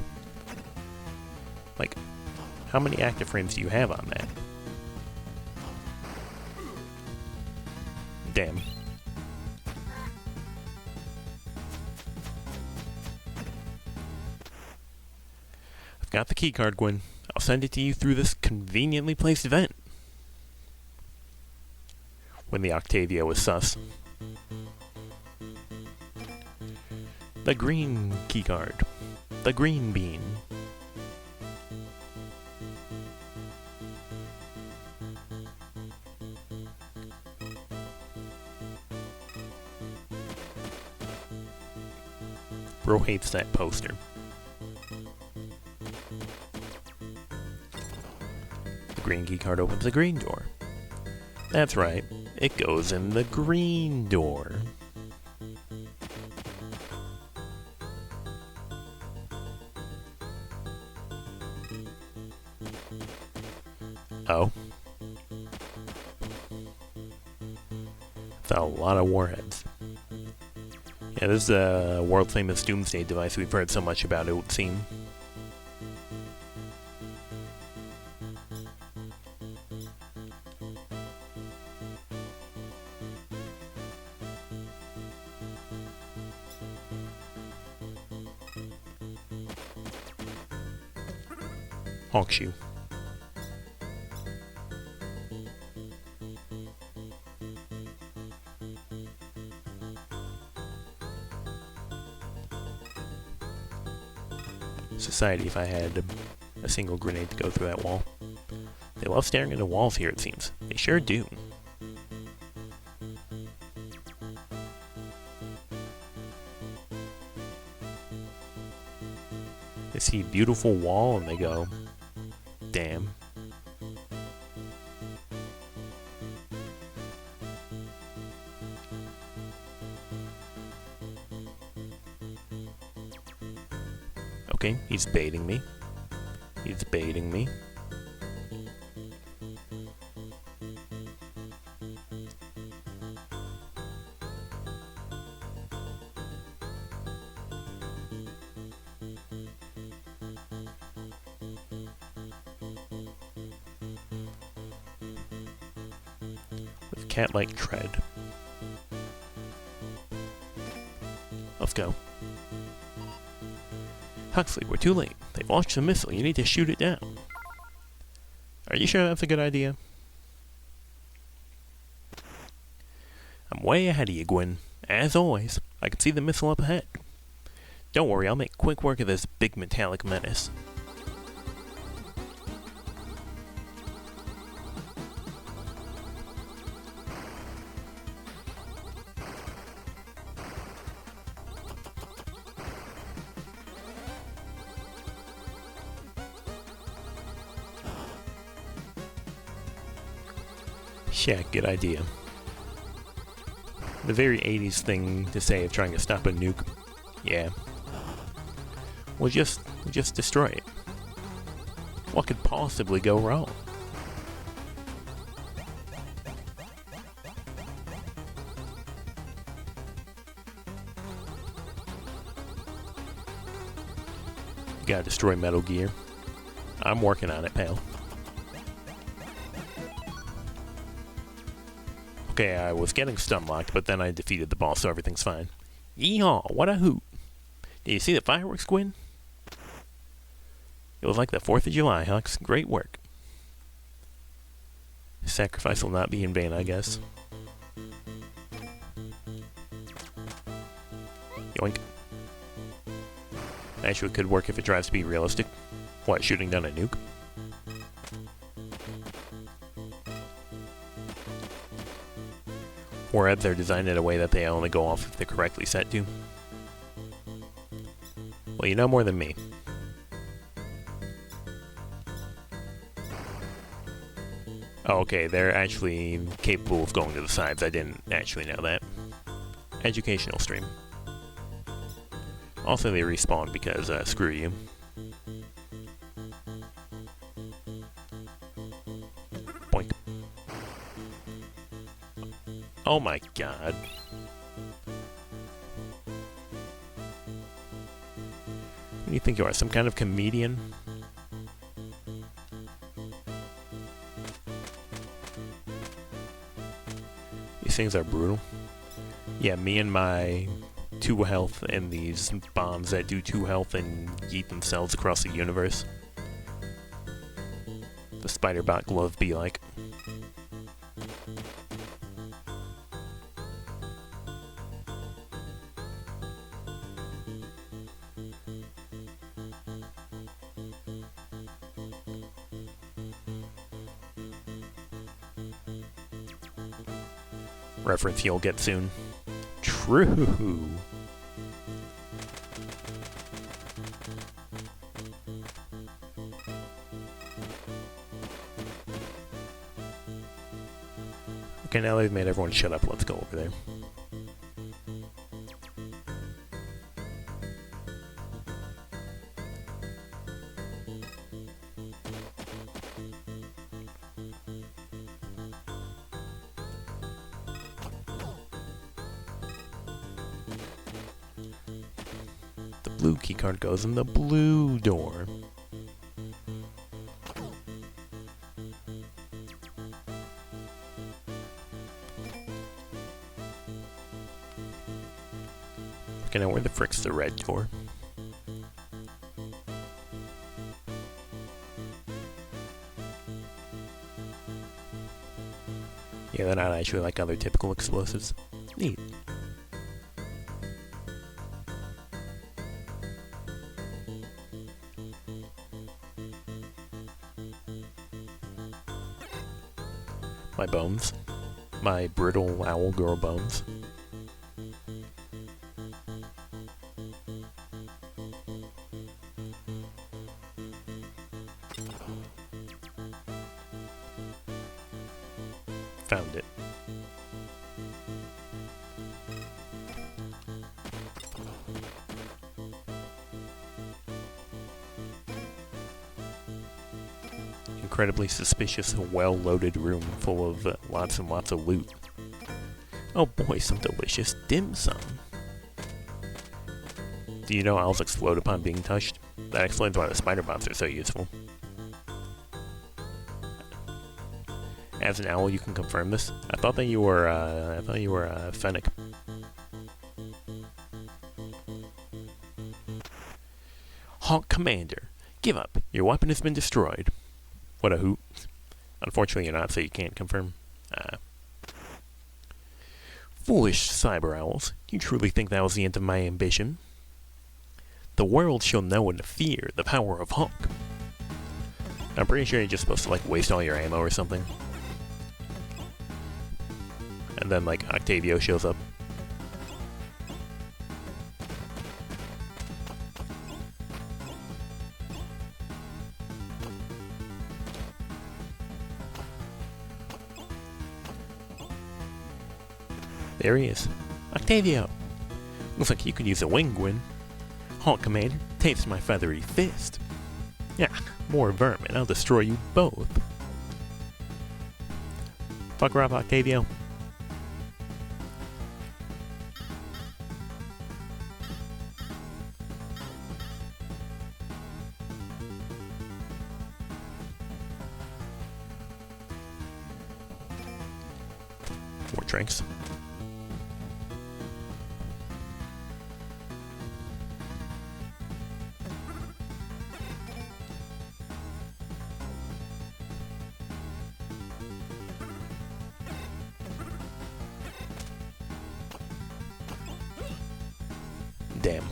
Like, how many active frames do you have on that? Damn. I've got the keycard, Gwen. I'll send it to you through this conveniently placed vent. When the Octavia was sus. The green keycard. The green bean. Bro hates that poster. The green keycard opens the green door. That's right, it goes in the green door. Oh. That's a lot of warheads. Yeah, this is a world-famous doomsday device we've heard so much about, it would seem. Hawkshoe. society if I had a single grenade to go through that wall. They love staring into walls here, it seems. They sure do. They see a beautiful wall and they go, damn. Okay, he's baiting me. He's baiting me. With cat-like tread. Let's go. Huxley, we're too late. They've launched a missile. You need to shoot it down. Are you sure that's a good idea? I'm way ahead of you, Gwyn. As always, I can see the missile up ahead. Don't worry, I'll make quick work of this big metallic menace. Yeah, good idea. The very 80s thing to say of trying to stop a nuke. Yeah. We'll just destroy it. What could possibly go wrong? You gotta destroy Metal Gear. I'm working on it, pal. Okay, I was getting stun-locked, but then I defeated the boss, so everything's fine. Yeehaw, what a hoot. Did you see the fireworks, Gwyn? It was like the 4th of July, Hux. Great work. Sacrifice will not be in vain, I guess. Yoink. Actually, it could work if it tries to be realistic. What, shooting down a nuke? Warheads are designed in a way that they only go off if they're correctly set to. Well, you know more than me. Oh, okay, they're actually capable of going to the sides. I didn't actually know that. Educational stream. Also, they respawn because, screw you. Boink. Oh my god. Who do you think you are? Some kind of comedian? These things are brutal. Yeah, me and my 2 health and these bombs that do 2 health and yeet themselves across the universe. The Spider-Bot glove be like. Reference you'll get soon. True. Okay, now they've made everyone shut up. Let's go over there. Blue keycard goes in the blue door. Okay, now where the frick's the red door? Yeah, they're not actually like other typical explosives. Neat. My bones. My brittle owl girl bones. Found it. Incredibly suspicious, well-loaded room full of lots and lots of loot. Oh boy, some delicious dim sum. Do you know owls explode upon being touched? That explains why the spider bots are so useful. As an owl, you can confirm this. I thought that you were. Fennec. Hawk Commander, give up. Your weapon has been destroyed. What a hoot. Unfortunately, you're not, so you can't confirm. Foolish cyber owls. You truly think that was the end of my ambition? The world shall know and fear the power of Hawk. I'm pretty sure you're just supposed to, like, waste all your ammo or something. And then, like, Octavio shows up. There he is. Octavio! Looks like you could use a wing, Gwyn. Hawk Commander, taste my feathery fist. Yeah, more vermin. I'll destroy you both. Fuck her up, Octavio. More drinks. Damn.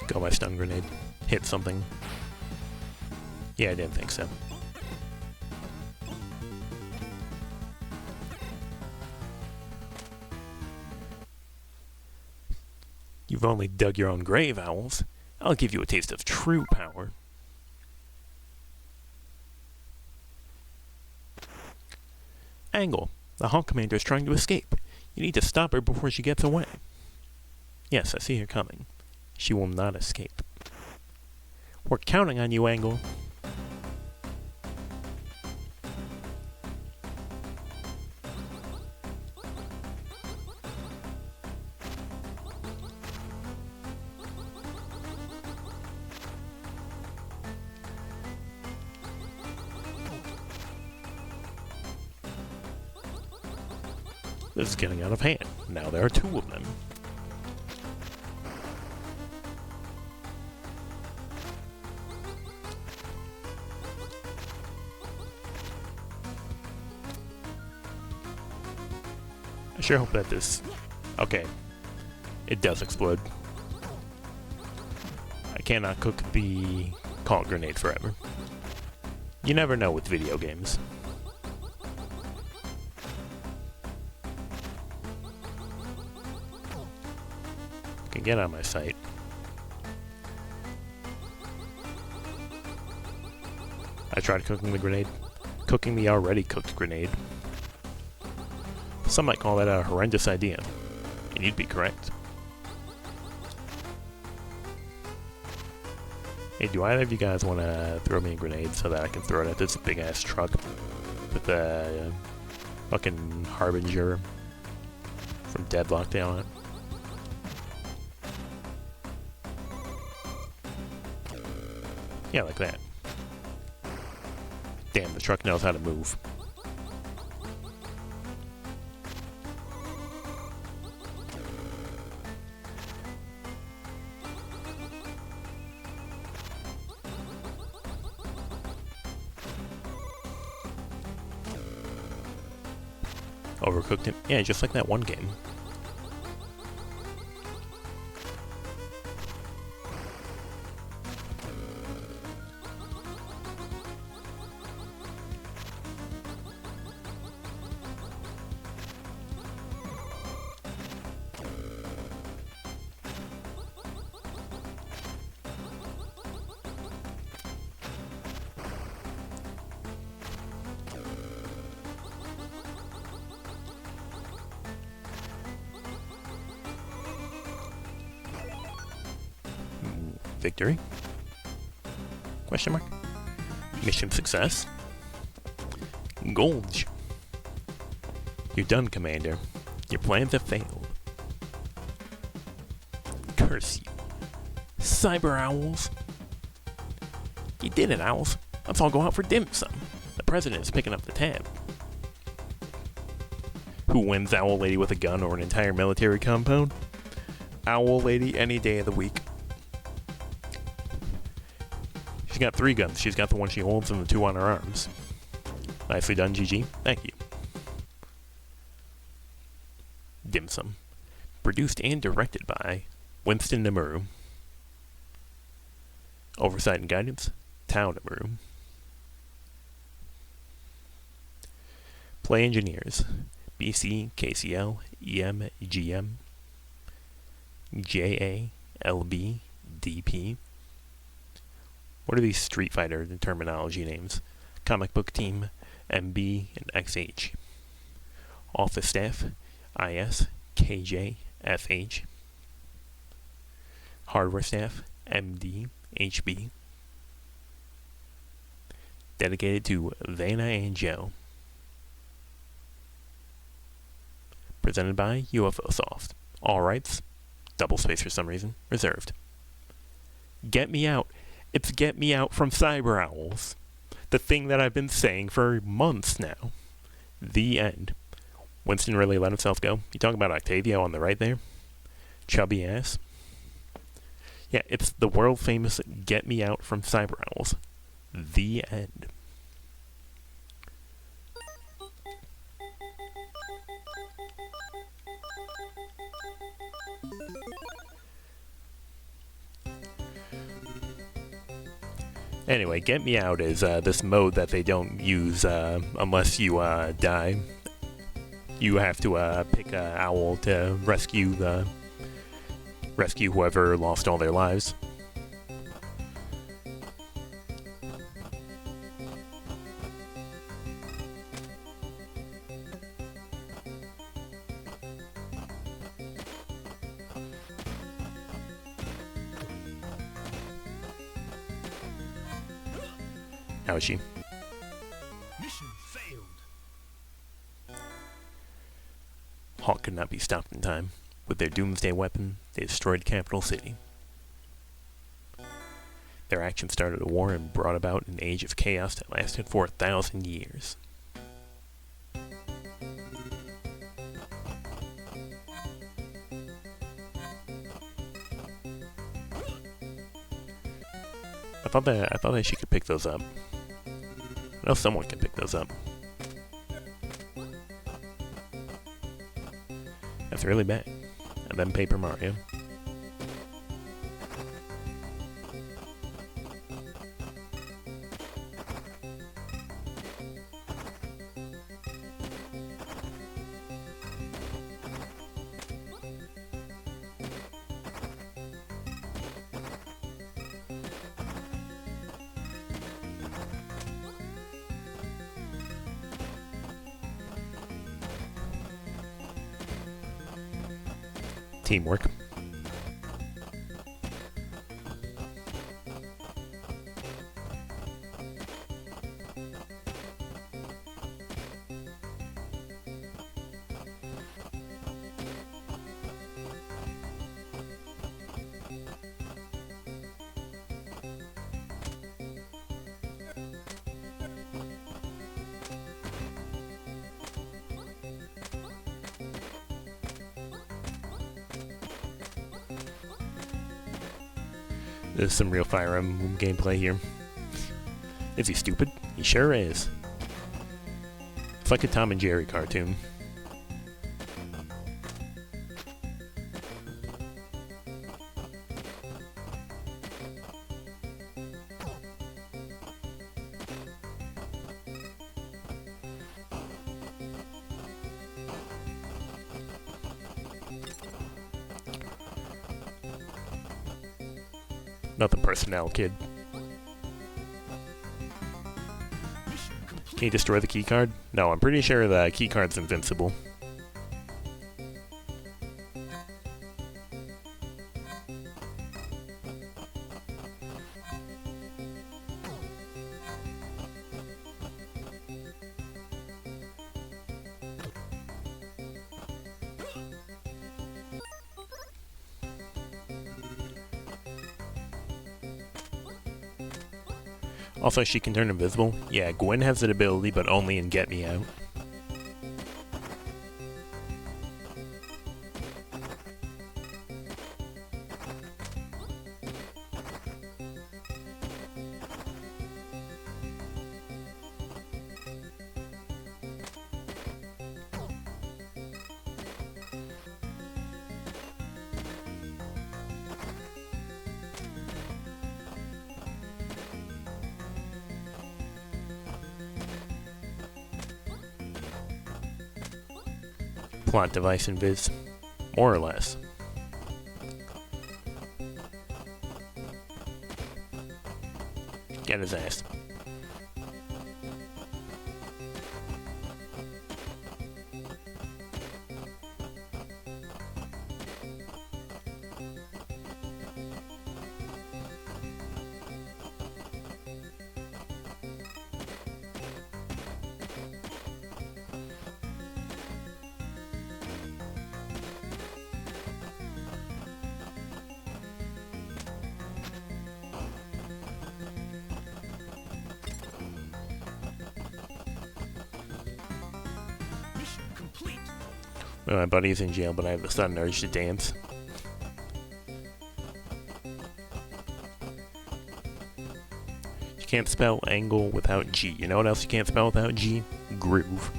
Got my stun grenade. Hit something. Yeah, I didn't think so. You've only dug your own grave, owls. I'll give you a taste of true power. Angle. The Hawk Commander is trying to escape. You need to stop her before she gets away. Yes, I see her coming. She will not escape. We're counting on you, Angle. This is getting out of hand. Now there are two of them. I sure hope that this... Okay. It does explode. I cannot cook the call grenade forever. You never know with video games. Can get out of my sight. I tried cooking the grenade. Cooking the already cooked grenade. Some might call that a horrendous idea. And you'd be correct. Hey, do either of you guys want to throw me a grenade so that I can throw it at this big ass truck with the fucking Harbinger from Deadlock down it? Yeah, like that. Damn, the truck knows how to move. Overcooked it. Yeah, just like that one game. Victory? Question mark? Mission success? Gold. You're done, Commander. Your plans have failed. Curse you. Cyber Owls. You did it, Owls. Let's all go out for dim sum. The President is picking up the tab. Who wins, Owl Lady with a gun or an entire military compound? Owl Lady any day of the week. She's got 3 guns. She's got the one she holds and the 2 on her arms. Nicely done, GG. Thank you. Dim Sum. Produced and directed by Winston Namuru. Oversight and guidance, Tao Namuru. Play engineers, BC, KCL, EM, GM, JA, LB, DP. What are these Street Fighter terminology names? Comic book team, MB, and XH. Office staff, IS, KJ, FH. Hardware staff, MD, HB. Dedicated to Vanna and Joe. Presented by UFO Soft. All rights, double space for some reason, reserved. Get me out. It's Get Me Out from Cyber Owls. The thing that I've been saying for months now. The end. Winston really let himself go. You talk about Octavio on the right there? Chubby ass. Yeah, it's the world famous Get Me Out from Cyber Owls. The end. Anyway, Get Me Out is this mode that they don't use unless you die. You have to pick an owl to rescue whoever lost all their lives. How is she? Mission failed. Hawk could not be stopped in time. With their doomsday weapon, they destroyed Capital City. Their action started a war and brought about an age of chaos that lasted for 1,000 years. I thought that she could pick those up. I know someone can pick those up. That's really bad. And then Paper Mario. Teamwork. There's some real Fire Emblem gameplay here. Is he stupid? He sure is. It's like a Tom and Jerry cartoon. Nothing personnel, kid. Mission complete. Can you destroy the keycard? No, I'm pretty sure the keycard's invincible. Also, she can turn invisible. Yeah, Gwen has that ability, but only in Get Me Out. Plot device invis. More or less. Get his ass. Mission complete. Well, my buddy's in jail, but I have the sudden urge to dance. You can't spell angle without G. You know what else you can't spell without G? Groove.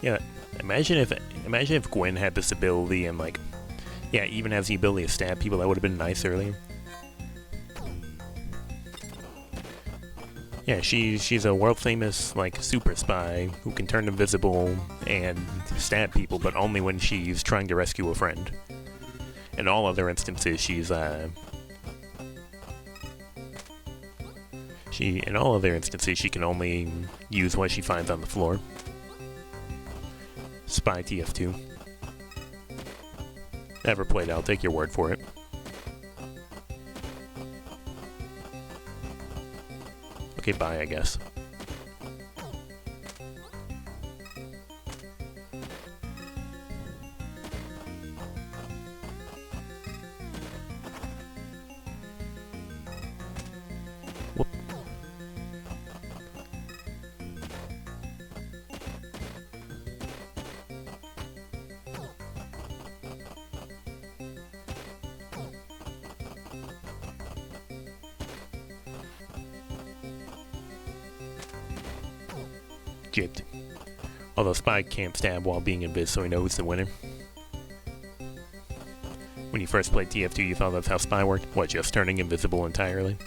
Yeah, imagine if Gwen had this ability and like, yeah, even has the ability to stab people. That would have been nice earlier. Yeah, she's a world famous like super spy who can turn invisible and stab people, but only when she's trying to rescue a friend. In all other instances, she can only use what she finds on the floor. Spy TF2. Never played it, I'll take your word for it. Okay, bye, I guess. Whoop. Gypped. Although Spy can't stab while being invis, so he knows the winner. When you first played TF2, you thought that's how Spy worked? What, just turning invisible entirely?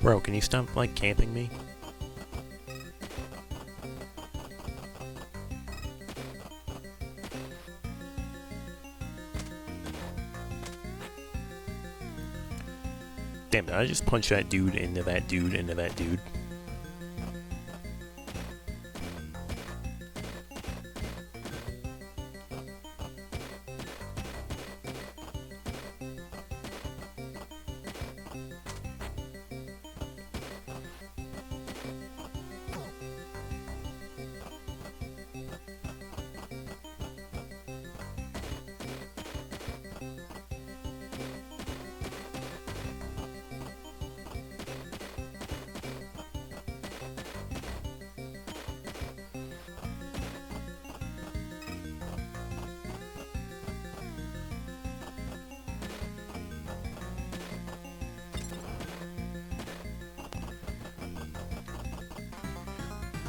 Bro, can you stop, like, camping me? Damn, did I just punch that dude into that dude into that dude?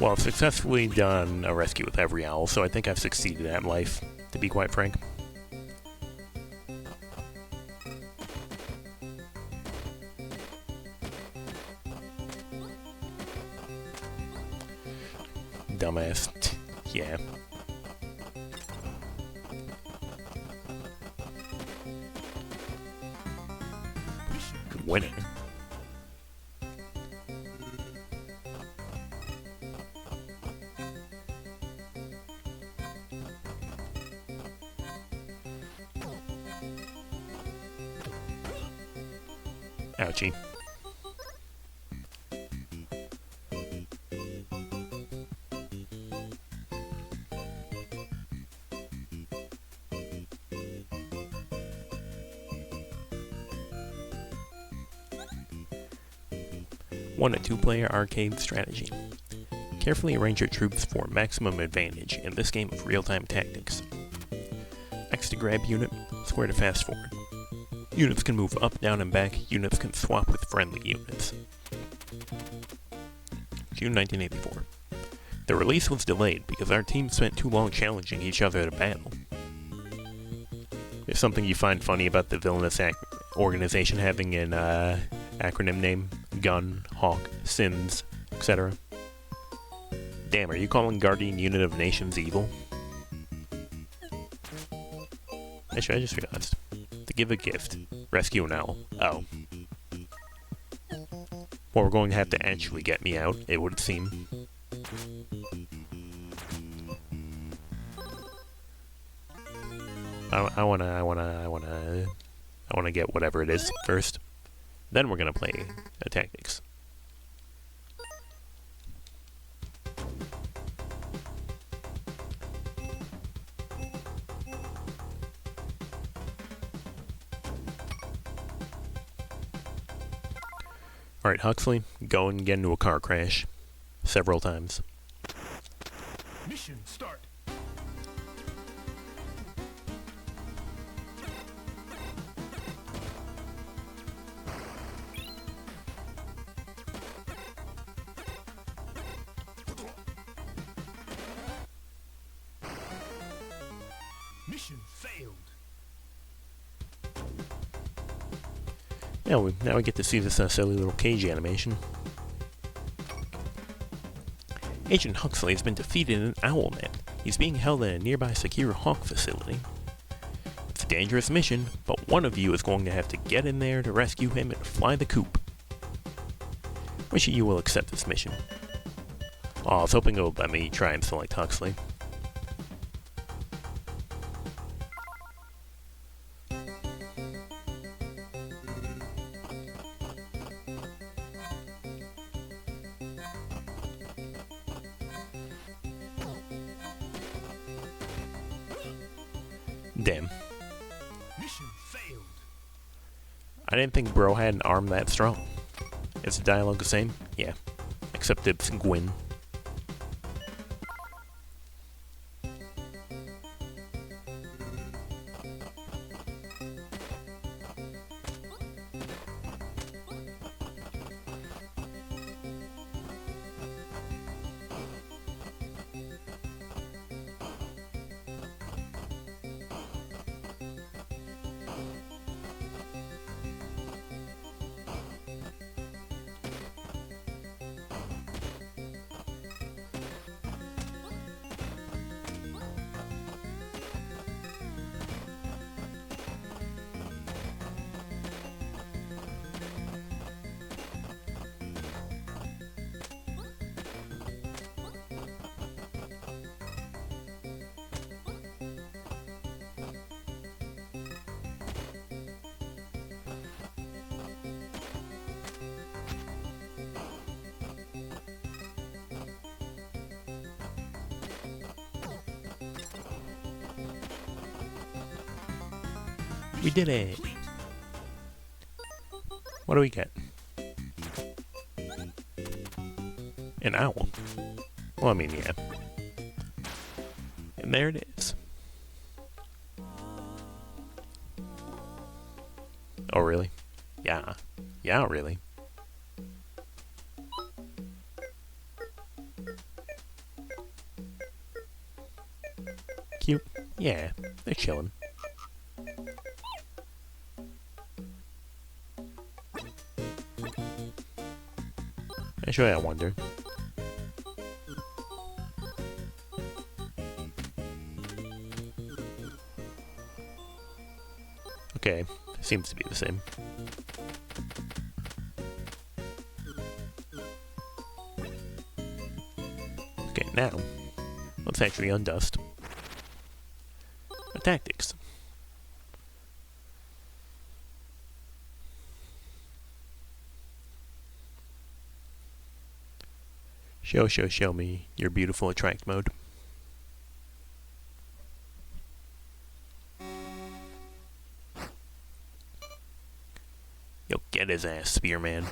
Well, I've successfully done a rescue with every owl, so I think I've succeeded at life, to be quite frank. Dumbass. Yeah. Winner. Ouchie. One, a two-player arcade strategy. Carefully arrange your troops for maximum advantage in this game of real-time tactics. X to grab unit, square to fast forward. Units can move up, down, and back. Units can swap with friendly units. June 1984. The release was delayed because our team spent too long challenging each other to battle. There's something you find funny about the villainous organization having an acronym name? Gun, Hawk, Sins, etc. Damn, are you calling Guardian Unit of Nations evil? Actually, I just realized. To give a gift. Rescue an owl. Oh. Well, we're going to have to actually get me out, it would seem. I wanna get whatever it is first. Then we're gonna play tactics. Alright, Huxley, go and get into a car crash. Several times. Mission start. Mission failed. Yeah, now we get to see this silly little cage animation. Agent Huxley has been defeated in an owl net. He's being held in a nearby secure Hawk facility. It's a dangerous mission, but one of you is going to have to get in there to rescue him and fly the coop. Wishing you will accept this mission. Oh, I was hoping it would let me try and select Huxley. Damn. Mission failed. I didn't think bro had an arm that strong. Is the dialogue the same? Yeah. Except it's Gwyn. We did it! What do we get? An owl. Well, I mean, yeah. And there it is. Oh, really? Yeah. Yeah, really. Cute. Yeah, they're chilling. Actually, I wonder. Okay, seems to be the same. Okay, now, let's actually undust. Tactics. Show me your beautiful attract mode. Yo, get his ass, Spearman.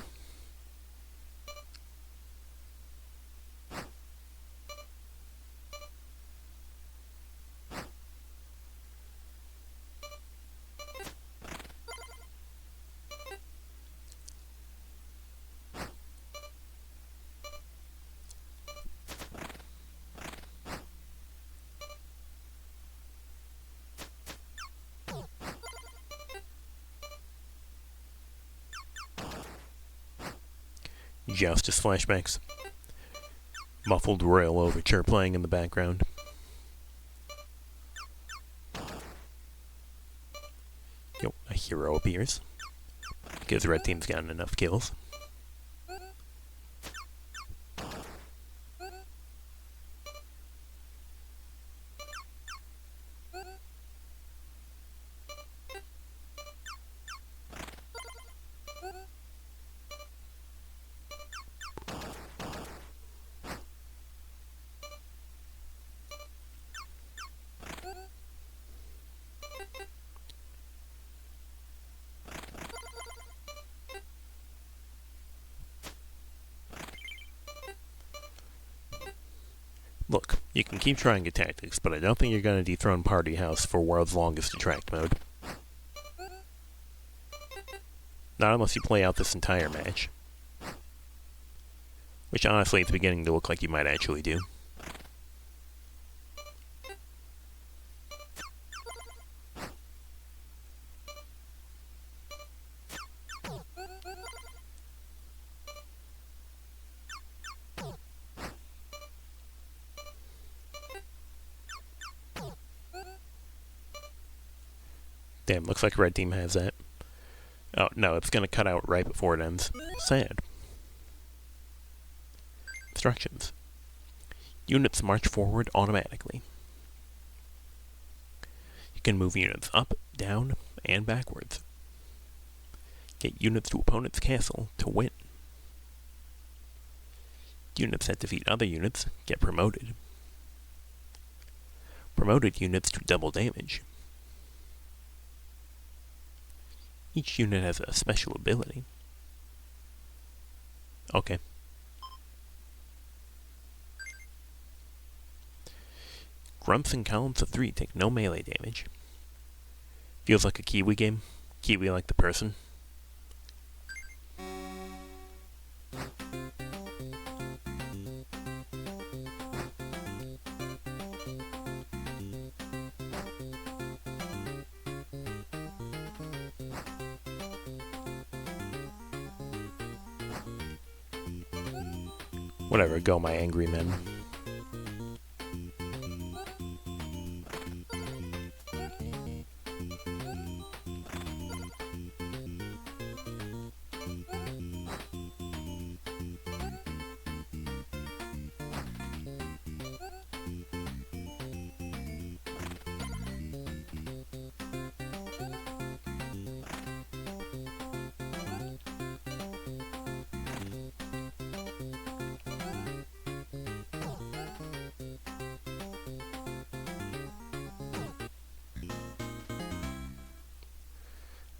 Justice flashbacks. Muffled royal overture playing in the background. Yo, a hero appears. Because the red team's gotten enough kills. Look, you can keep trying your tactics, but I don't think you're gonna dethrone Party House for World's Longest Attract mode. Not unless you play out this entire match. Which honestly, it's beginning to look like you might actually do. Damn, looks like red team has that. Oh, no, it's gonna cut out right before it ends. Sad. Instructions. Units march forward automatically. You can move units up, down, and backwards. Get units to opponent's castle to win. Units that defeat other units get promoted. Promoted units do double damage. Each unit has a special ability. Okay. Grunts in columns of 3 take no melee damage. Feels like a Kiwi game. Kiwi like the person. Whatever, go my angry men.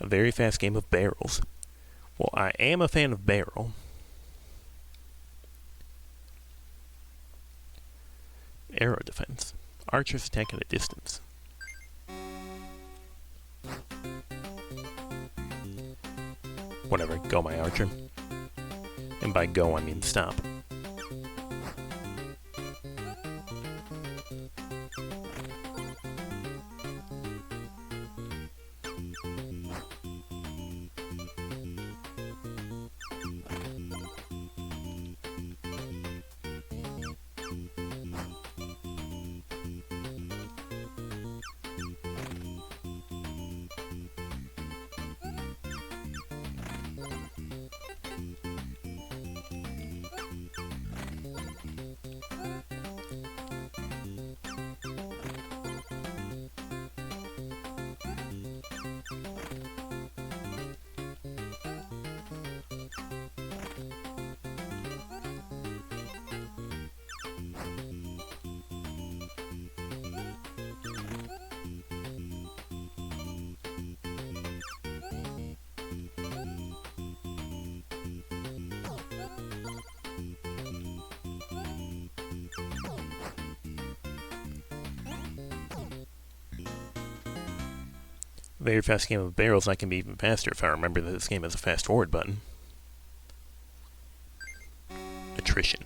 A very fast game of barrels. Well, I am a fan of barrel. Arrow defense. Archers attack at a distance. Whatever, go my archer. And by go, I mean stop. Very fast game of barrels. I can be even faster if I remember that this game has a fast forward button. Attrition.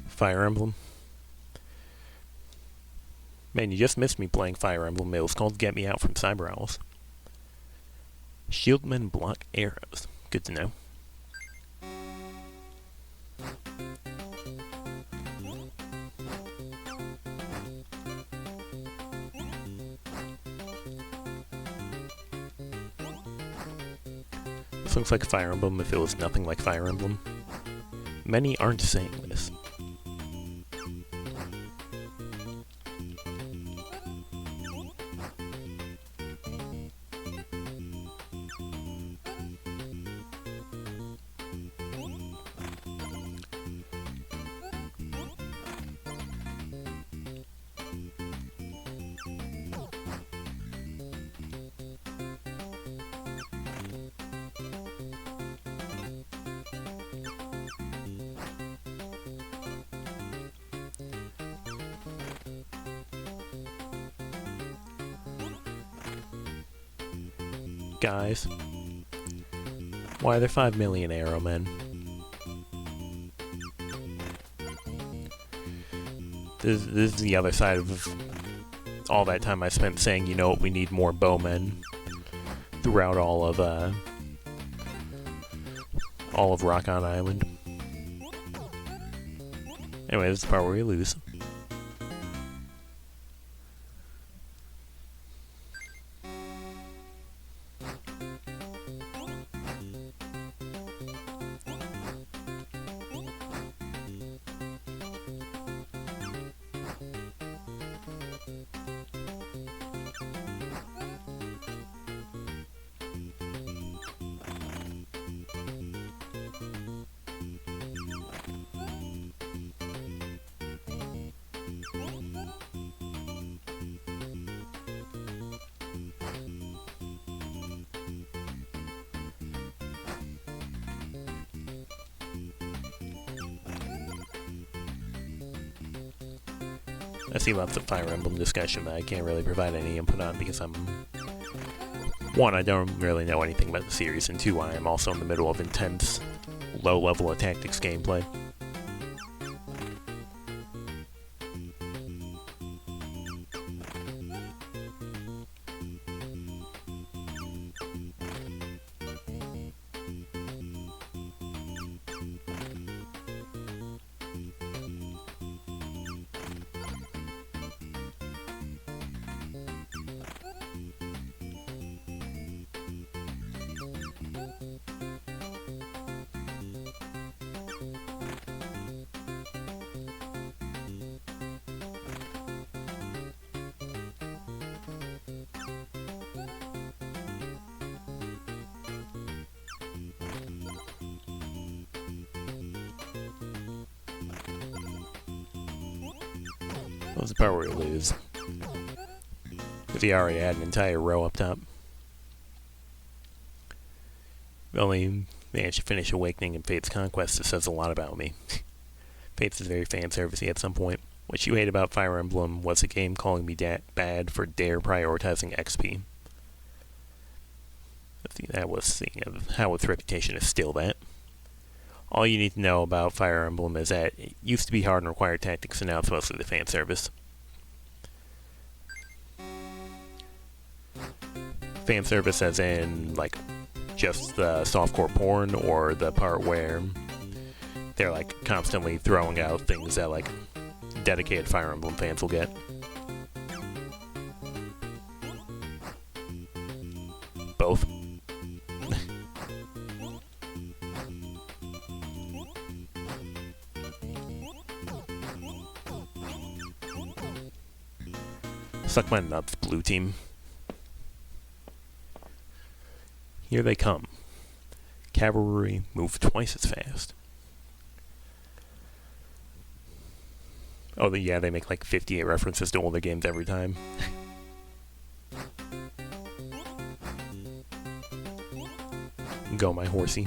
Fire Emblem. Man, you just missed me playing Fire Emblem. It was called Get Me Out from Cyber Owls. Shieldmen block arrows. Good to know. This looks like Fire Emblem if it was nothing like Fire Emblem. Many aren't saying this. Guys, why are there 5 million arrow men? This is the other side of all that time I spent saying, you know what, we need more bowmen throughout all of Rock On Island. Anyway, this is the part where we lose. I see lots of Fire Emblem discussion that I can't really provide any input on because one, I don't really know anything about the series, and two, I am also in the middle of intense, low-level tactics gameplay. That was the part where you lose. Because he already had an entire row up top. We only managed to finish Awakening and Fate's Conquest. It says a lot about me. Fate's is very fan-servicey at some point. What you hate about Fire Emblem was a game calling me bad for dare prioritizing XP. That was seeing how its reputation is still that. All you need to know about Fire Emblem is that it used to be hard and required tactics, and now it's mostly the fan service. Fan service as in, like, just the softcore porn, or the part where they're, like, constantly throwing out things that, like, dedicated Fire Emblem fans will get. Both. Suck my nuts, blue team. Here they come. Cavalry move twice as fast. Oh, yeah, they make like 58 references to older games every time. Go, my horsey.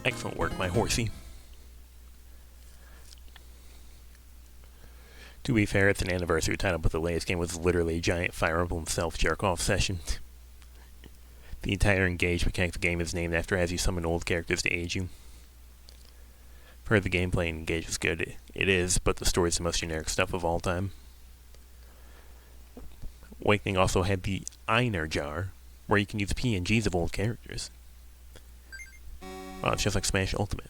Excellent work, my horsey. To be fair, it's an anniversary title, but the latest game was literally a giant Fire Emblem self-jerk-off session. The entire engage mechanic of the game is named after as you summon old characters to aid you. For the gameplay and engage is good, it is, but the story is the most generic stuff of all time. Awakening also had the Einer Jar, where you can use PNGs of old characters. Well, it's just like Smash Ultimate.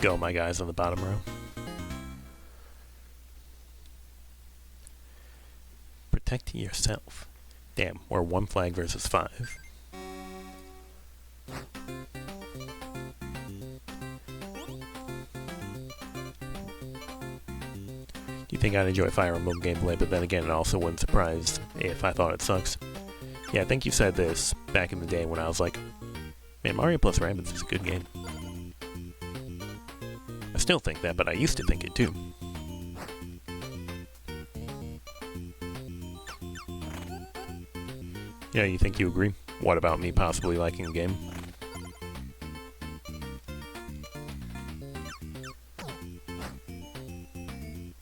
Go, my guys on the bottom row. Protect yourself. Damn, we're 1 flag versus 5. You think I'd enjoy Fire Emblem gameplay, but then again, it also wouldn't surprise if I thought it sucks. Yeah, I think you said this back in the day when I was like, man, Mario plus Rabbids is a good game. I still think that, but I used to think it too. Yeah, you think you agree? What about me possibly liking a game?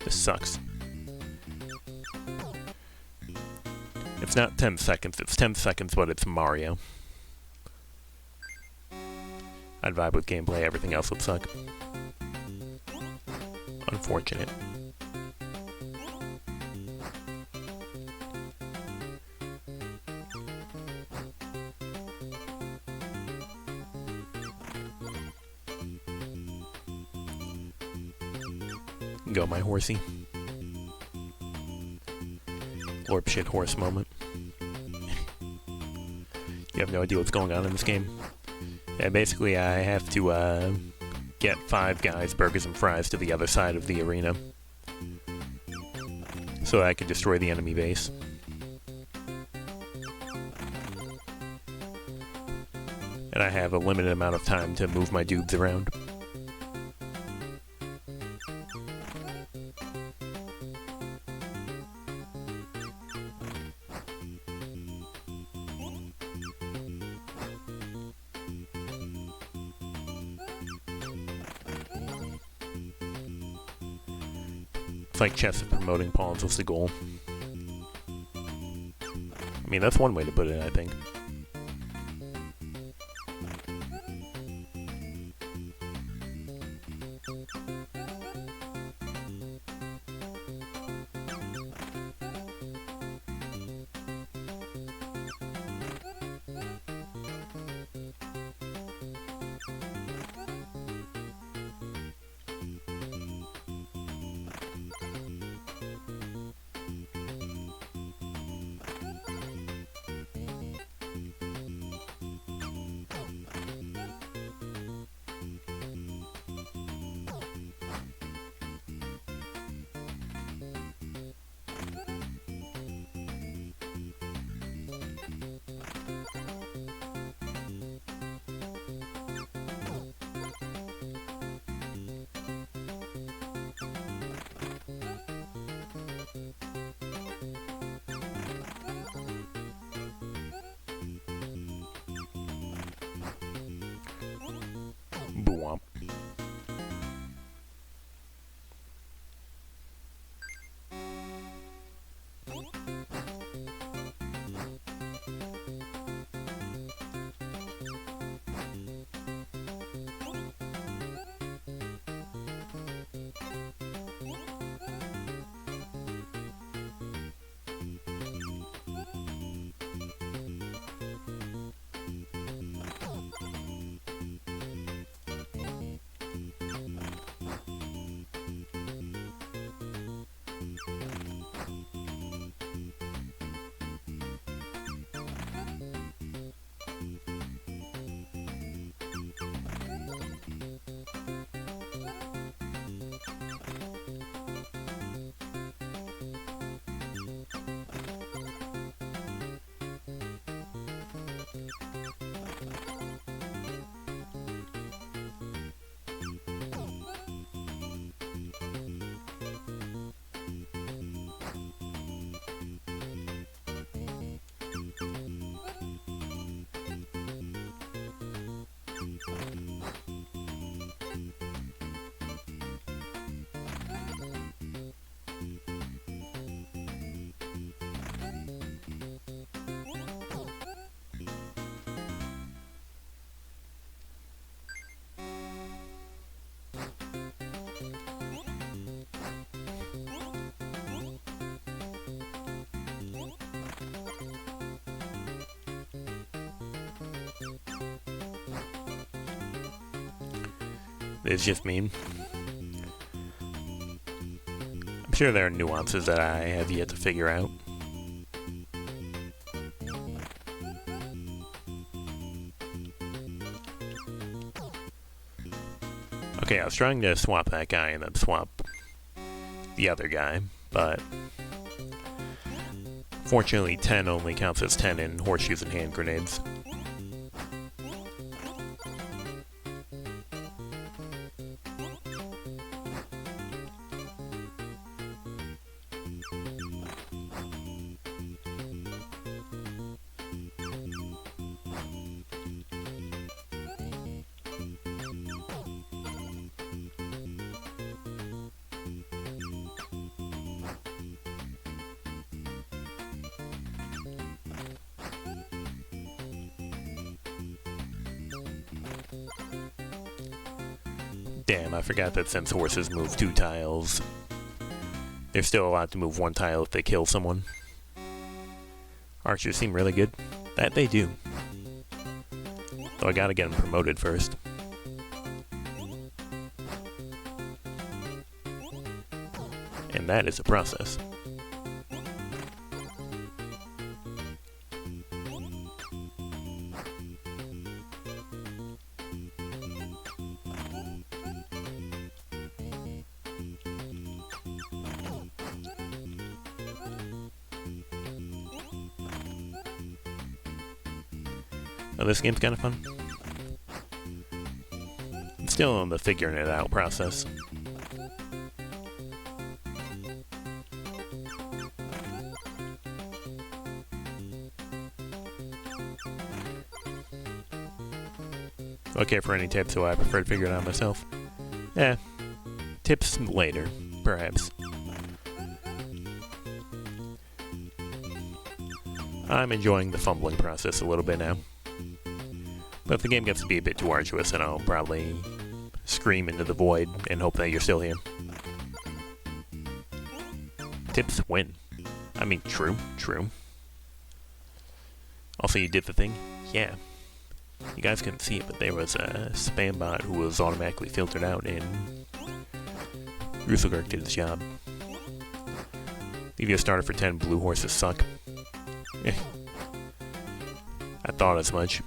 This sucks. It's not 10 seconds, it's 10 seconds, but it's Mario. I'd vibe with gameplay, everything else would suck. Unfortunate. Go, my horsey. Lorp shit horse moment. You have no idea what's going on in this game. Yeah, basically I have to get 5 guys, burgers and fries to the other side of the arena so that I can destroy the enemy base. And I have a limited amount of time to move my dudes around. It's like chess of promoting pawns. What's the goal? I mean, that's one way to put it, I think. It's just me. I'm sure there are nuances that I have yet to figure out. Okay, I was trying to swap that guy and then swap the other guy, but fortunately 10 only counts as 10 in horseshoes and hand grenades. Damn, I forgot that since horses move 2 tiles, they're still allowed to move 1 tile if they kill someone. Archers seem really good. That they do. Though I gotta get them promoted first. And that is a process. Oh, this game's kind of fun. It's still on the figuring it out process. Okay, for any tips, so I prefer to figure it out myself. Tips later, perhaps. I'm enjoying the fumbling process a little bit now. But if the game gets to be a bit too arduous, then I'll probably scream into the void and hope that you're still here. Tips win. I mean, true. Also, you did the thing? Yeah. You guys couldn't see it, but there was a spam bot who was automatically filtered out, and Ruthogurk did his job. Leave you a starter for 10, blue horses suck. I thought as much.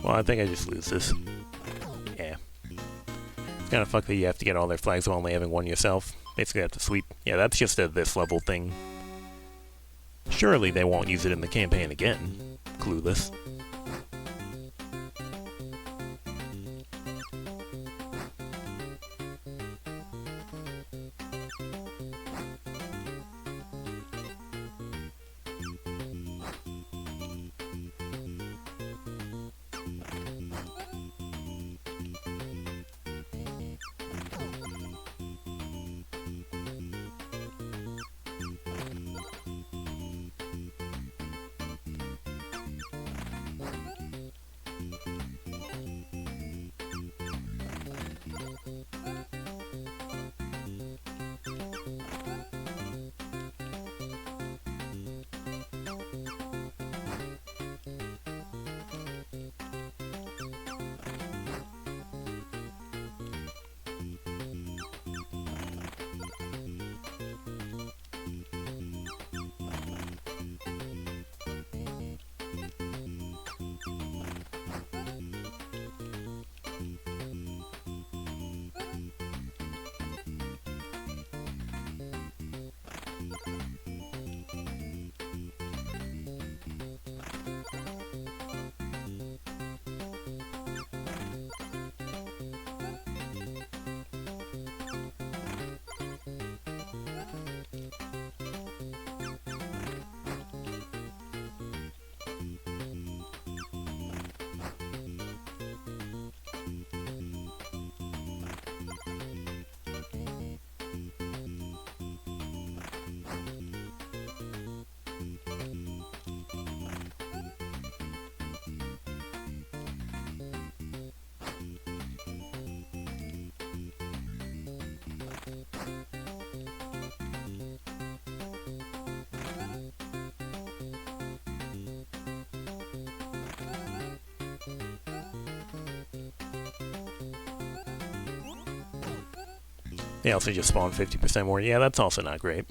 Well, I think I just lose this. Yeah. It's kind of fucked that you have to get all their flags while only having one yourself. Basically have to sweep. Yeah, that's just a this level thing. Surely they won't use it in the campaign again. Clueless. They also just spawn 50% more. Yeah, that's also not great.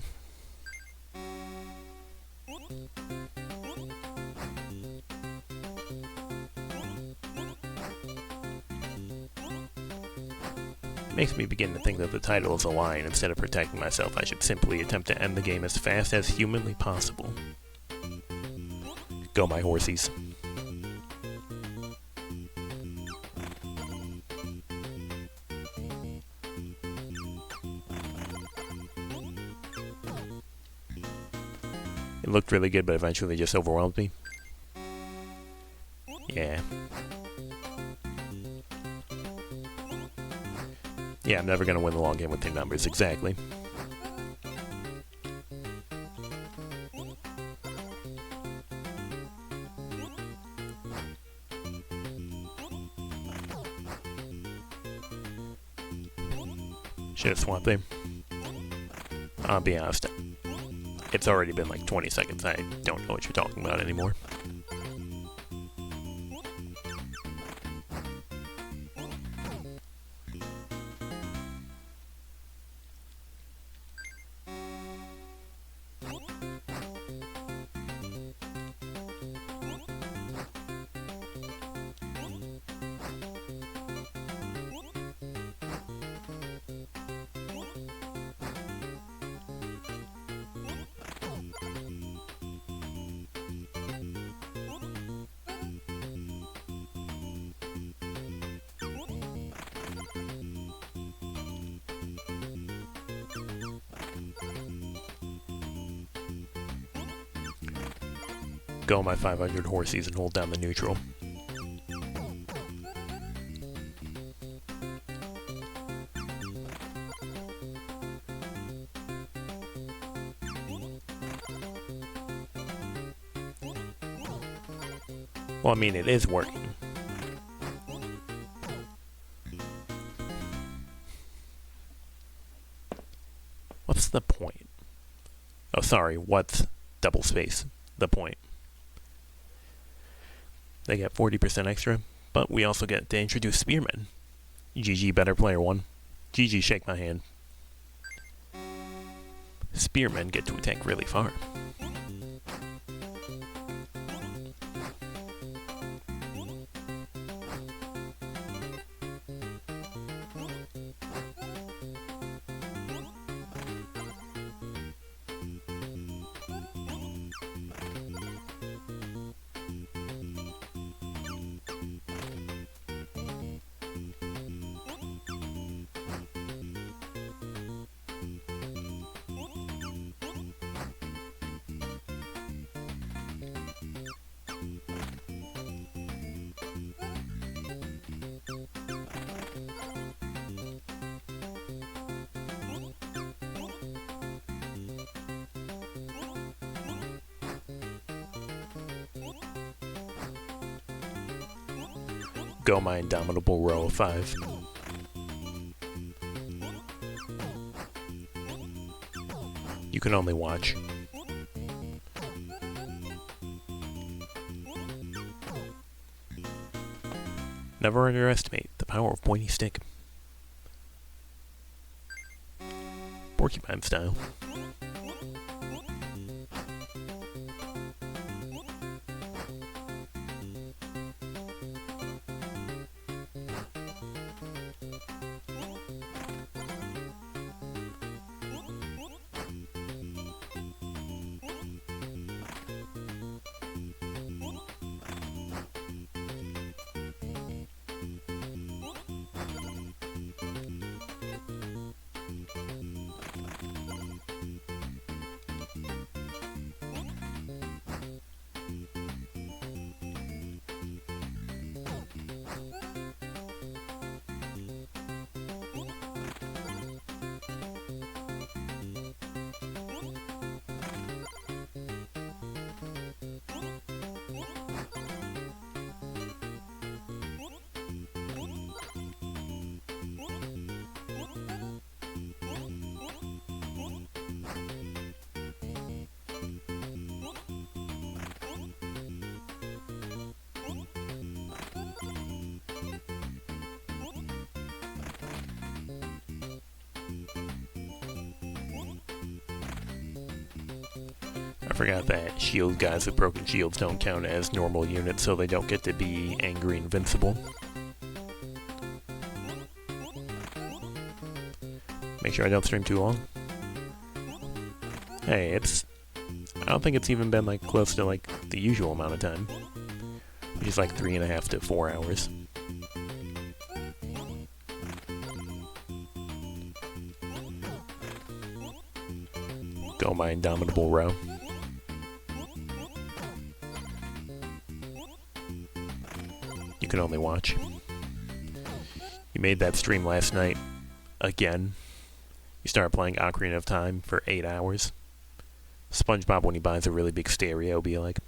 Makes me begin to think that the title is a lie, and instead of protecting myself, I should simply attempt to end the game as fast as humanly possible. Go my horsies. It looked really good, but eventually just overwhelmed me. Yeah. Yeah, I'm never gonna win the long game with their numbers, exactly. Should've swapped them. I'll be honest. It's already been like 20 seconds. I don't know what you're talking about anymore. Go my 500 horsies and hold down the neutral. Well, I mean, it is working. What's the point? Oh, sorry, what's double space the point? They get 40% extra, but we also get to introduce Spearmen. GG, better player one. GG, shake my hand. Spearmen get to attack really far. Go my indomitable row of 5. You can only watch. Never underestimate the power of pointy stick. Porcupine style. Forgot that shield guys with broken shields don't count as normal units, so they don't get to be angry invincible. Make sure I don't stream too long. Hey, I don't think it's even been like close to like the usual amount of time, which is like 3.5 to 4 hours. Go my indomitable row. You can only watch. You made that stream last night again. You started playing Ocarina of Time for 8 hours. SpongeBob, when he buys a really big stereo, be like.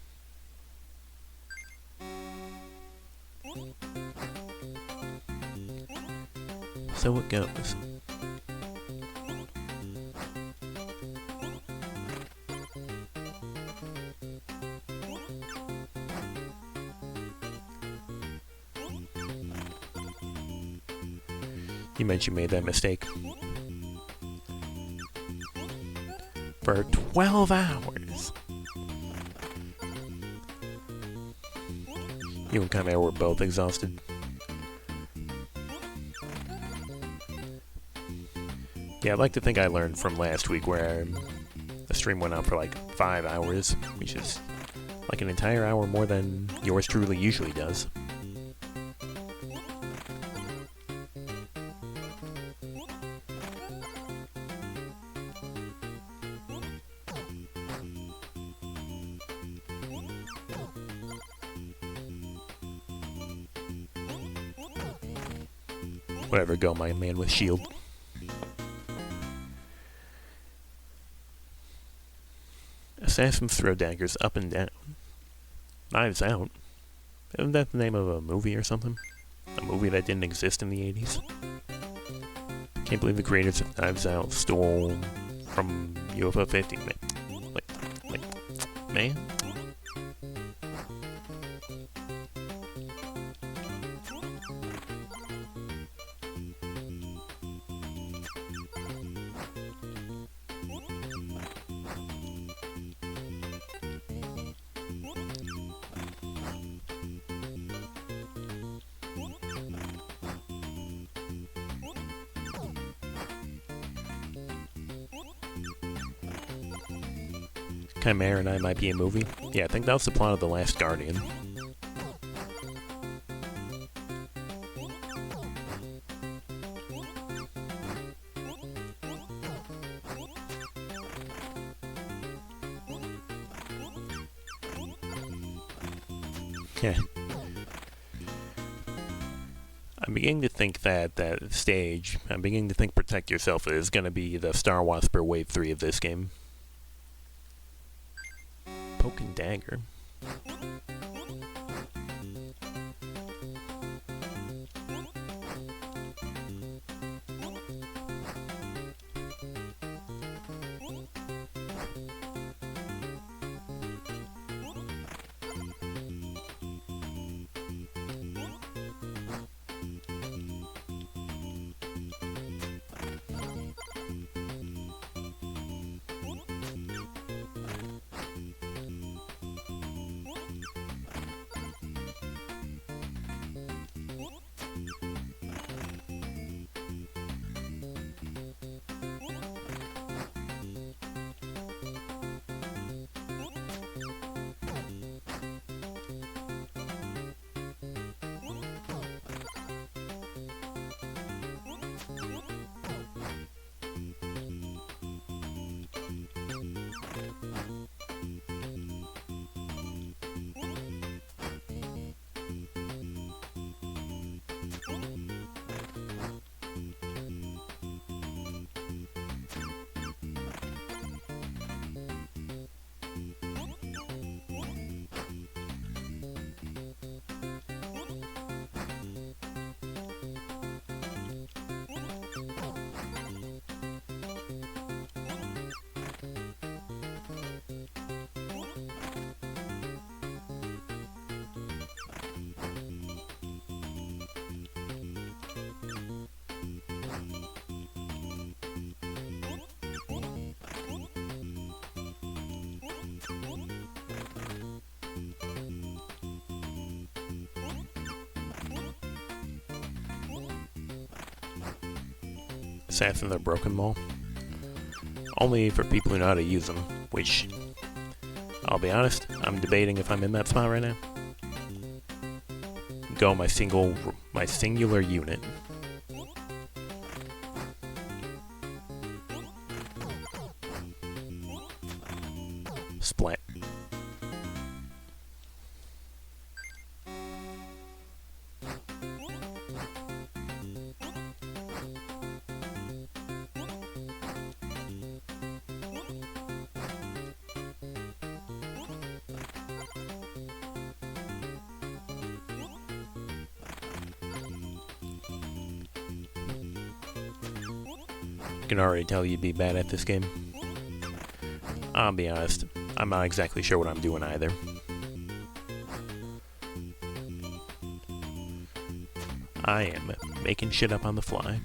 So it goes. You mentioned you made that mistake. For 12 hours. You and Chimera were both exhausted. Yeah, I'd like to think I learned from last week where the stream went out for like 5 hours, which is like an entire hour more than yours truly usually does. Whatever, go my man with shield. Assassins throw daggers up and down. Knives Out. Isn't that the name of a movie or something? A movie that didn't exist in the 80s? Can't believe the creators of Knives Out stole from UFO 50. Man. Chimera and I might be a movie. Yeah, I think that was the plot of The Last Guardian. Yeah. I'm beginning to think that stage, I'm beginning to think Protect Yourself is going to be the Star Wasper Wave 3 of this game. Poke and dagger. Assassins are broken maul. Only for people who know how to use them, which, I'll be honest, I'm debating if I'm in that spot right now. Go my singular unit. Splat. I can already tell you'd be bad at this game. I'll be honest, I'm not exactly sure what I'm doing either. I am making shit up on the fly.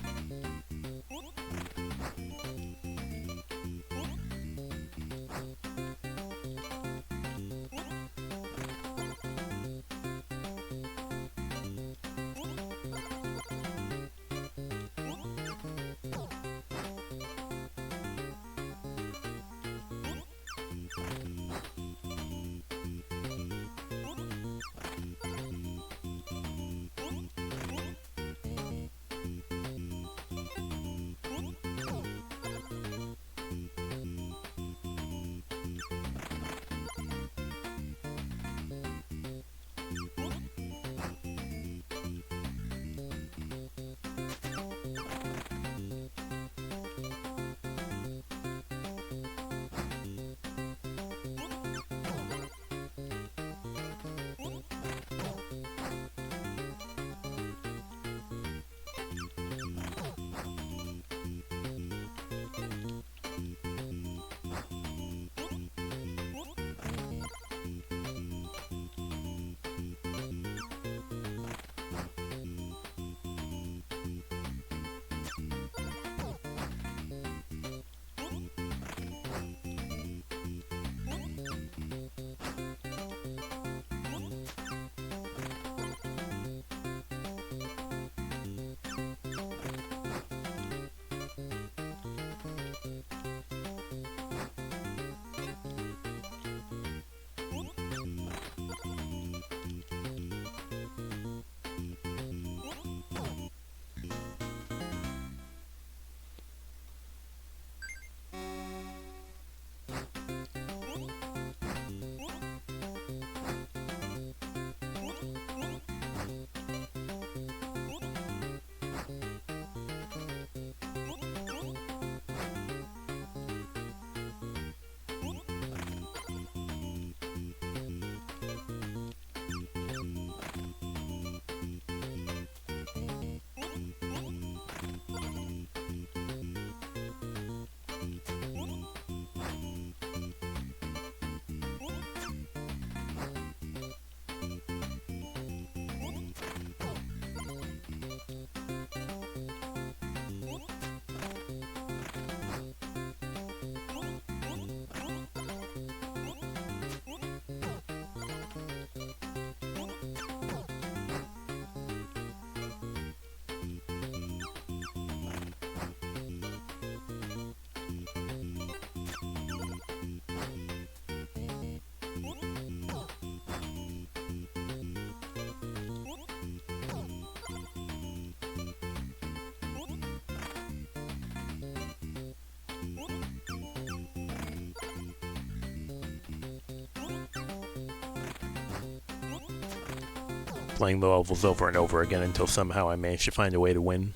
Playing the levels over and over again until somehow I manage to find a way to win.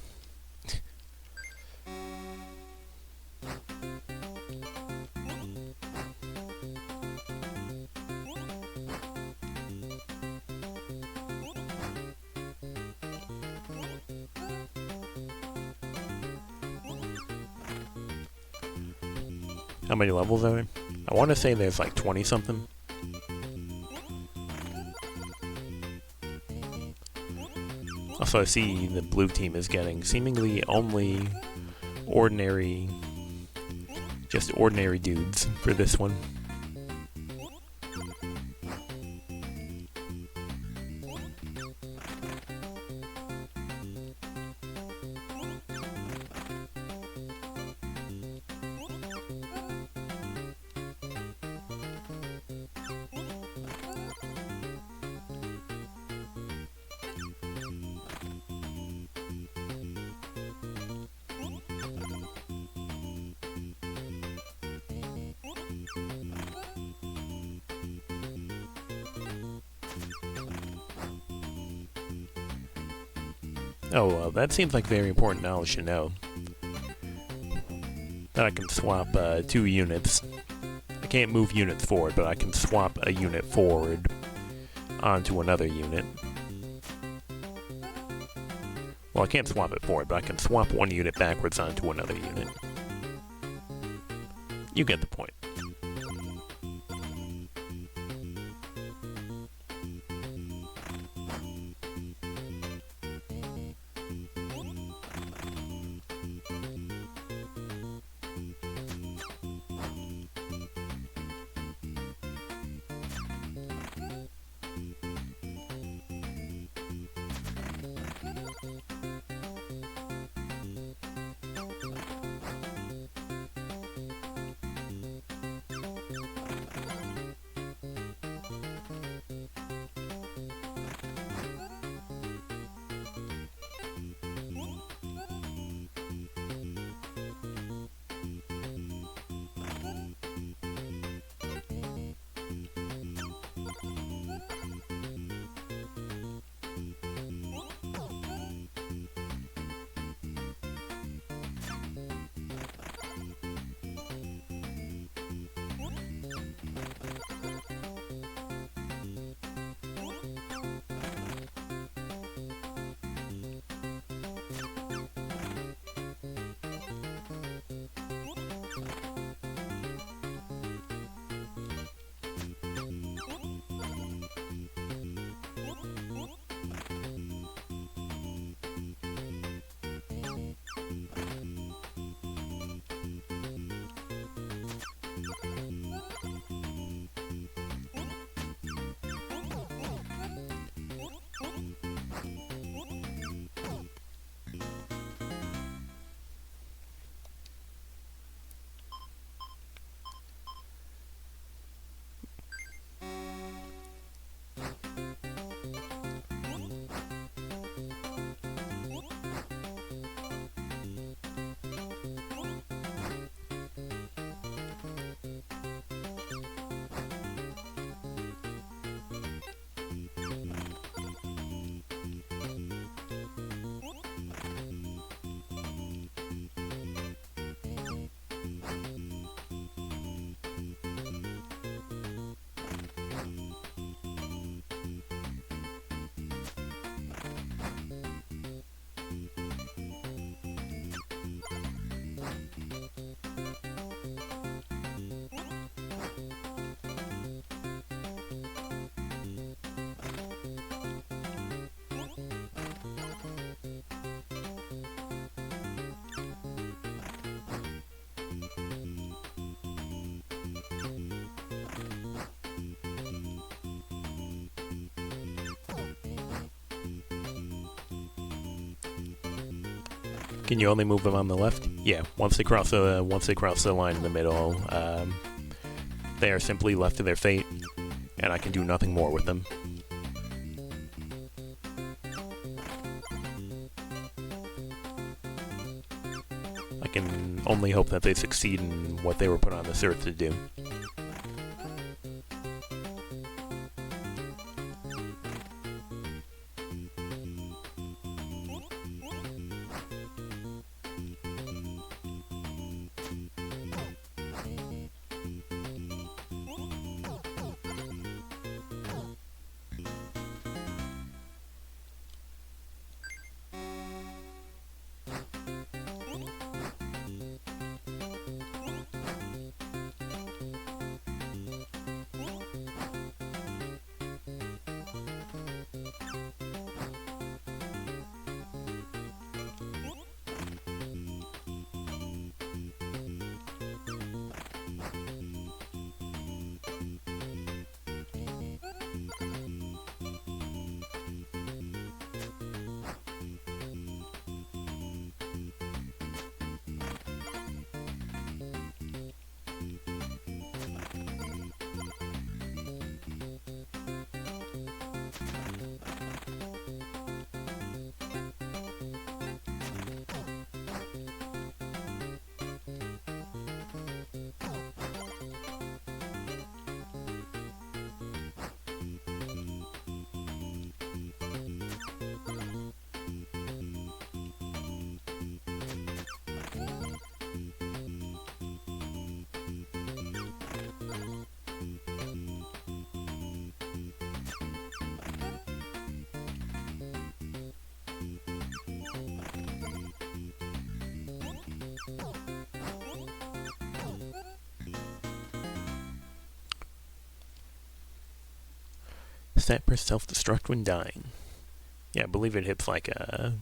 How many levels are there? I want to say there's like 20 something. Also, I see the blue team is getting seemingly only ordinary, just ordinary dudes for this one. Oh, well, that seems like very important knowledge to know. That I can swap 2 units. I can't move units forward, but I can swap a unit forward onto another unit. Well, I can't swap it forward, but I can swap 1 unit backwards onto another unit. You get the point. Can you only move them on the left? Yeah, once they cross the line in the middle, they are simply left to their fate, and I can do nothing more with them. I can only hope that they succeed in what they were put on this earth to do. Sapper self-destruct when dying. Yeah, I believe it hits like a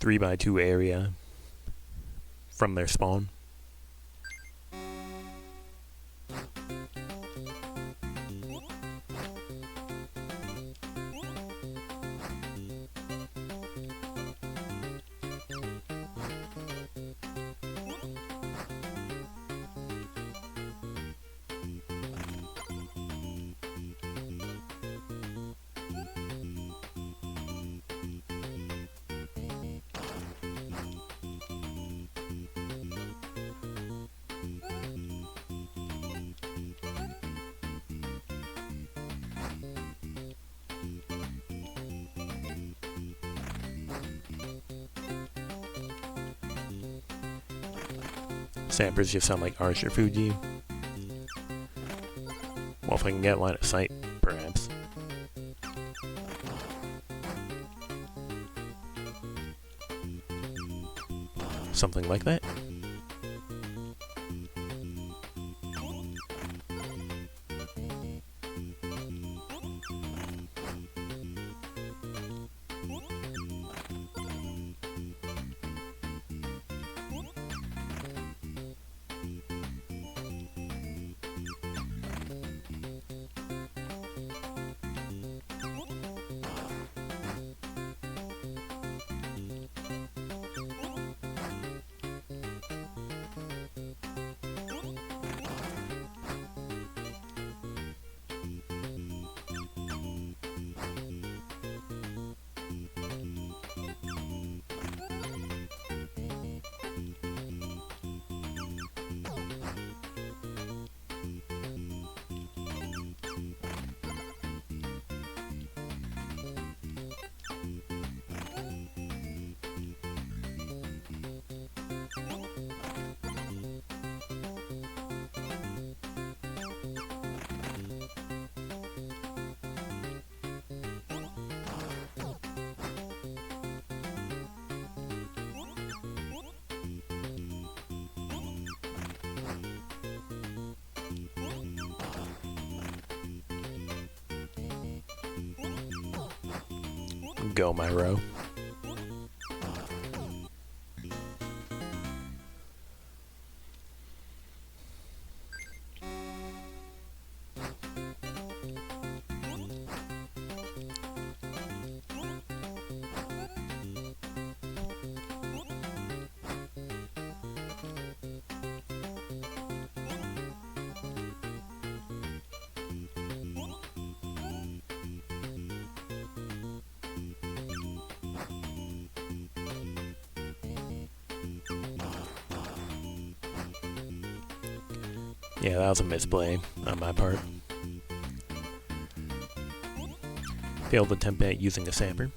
3x2 area from their spawn. Sappers just sound like Archer Fuji. Well, if I can get line of sight, perhaps. Something like that. Go, Myro. Yeah, that was a misplay on my part. Failed attempt at using a sapper.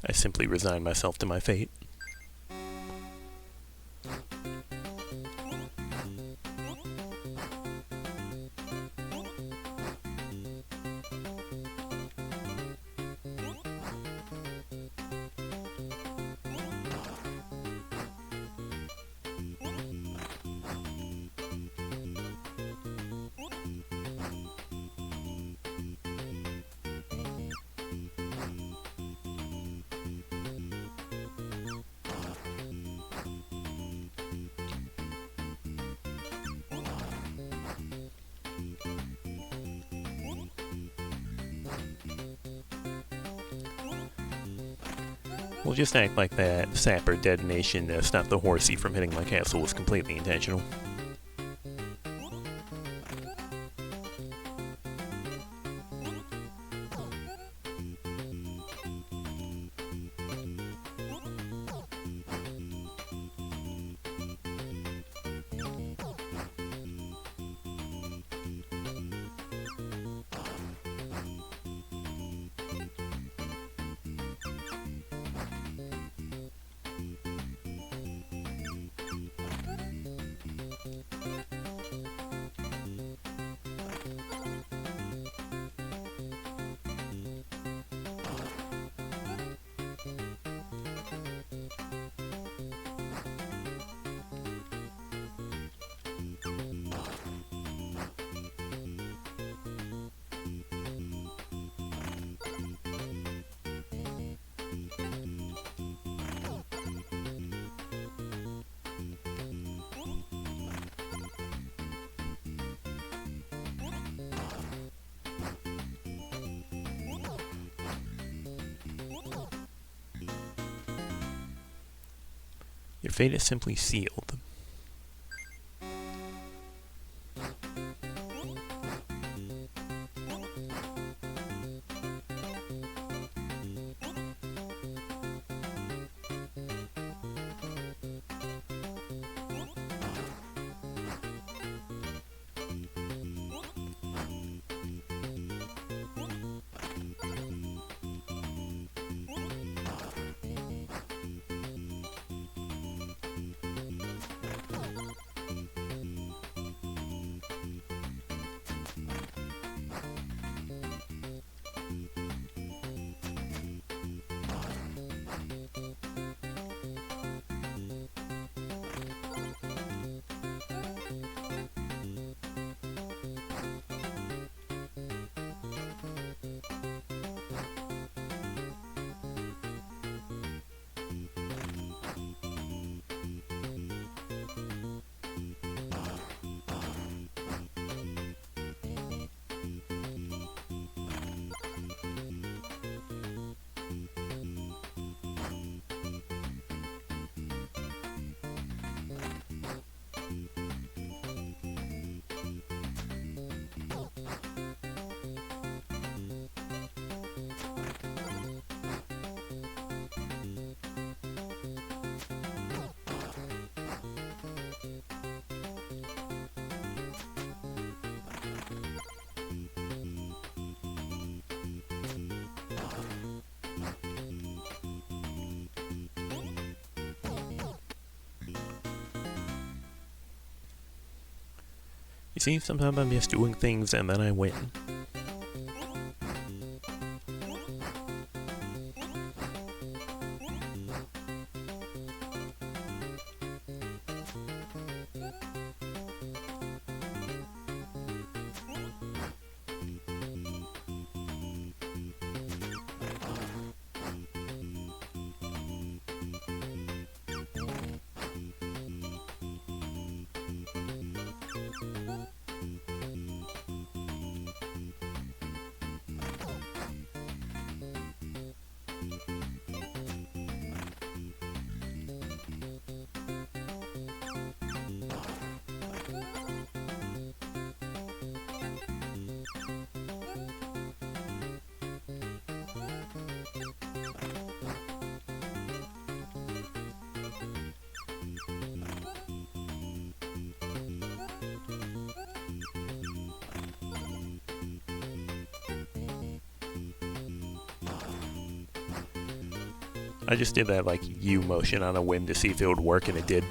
I simply resign myself to my fate. We'll just act like that sapper detonation stopped the horsey from hitting my castle was completely intentional. Your fate is simply sealed. You see, sometimes I'm just doing things and then I win. I just did that like U motion on a whim to see if it would work, and it did.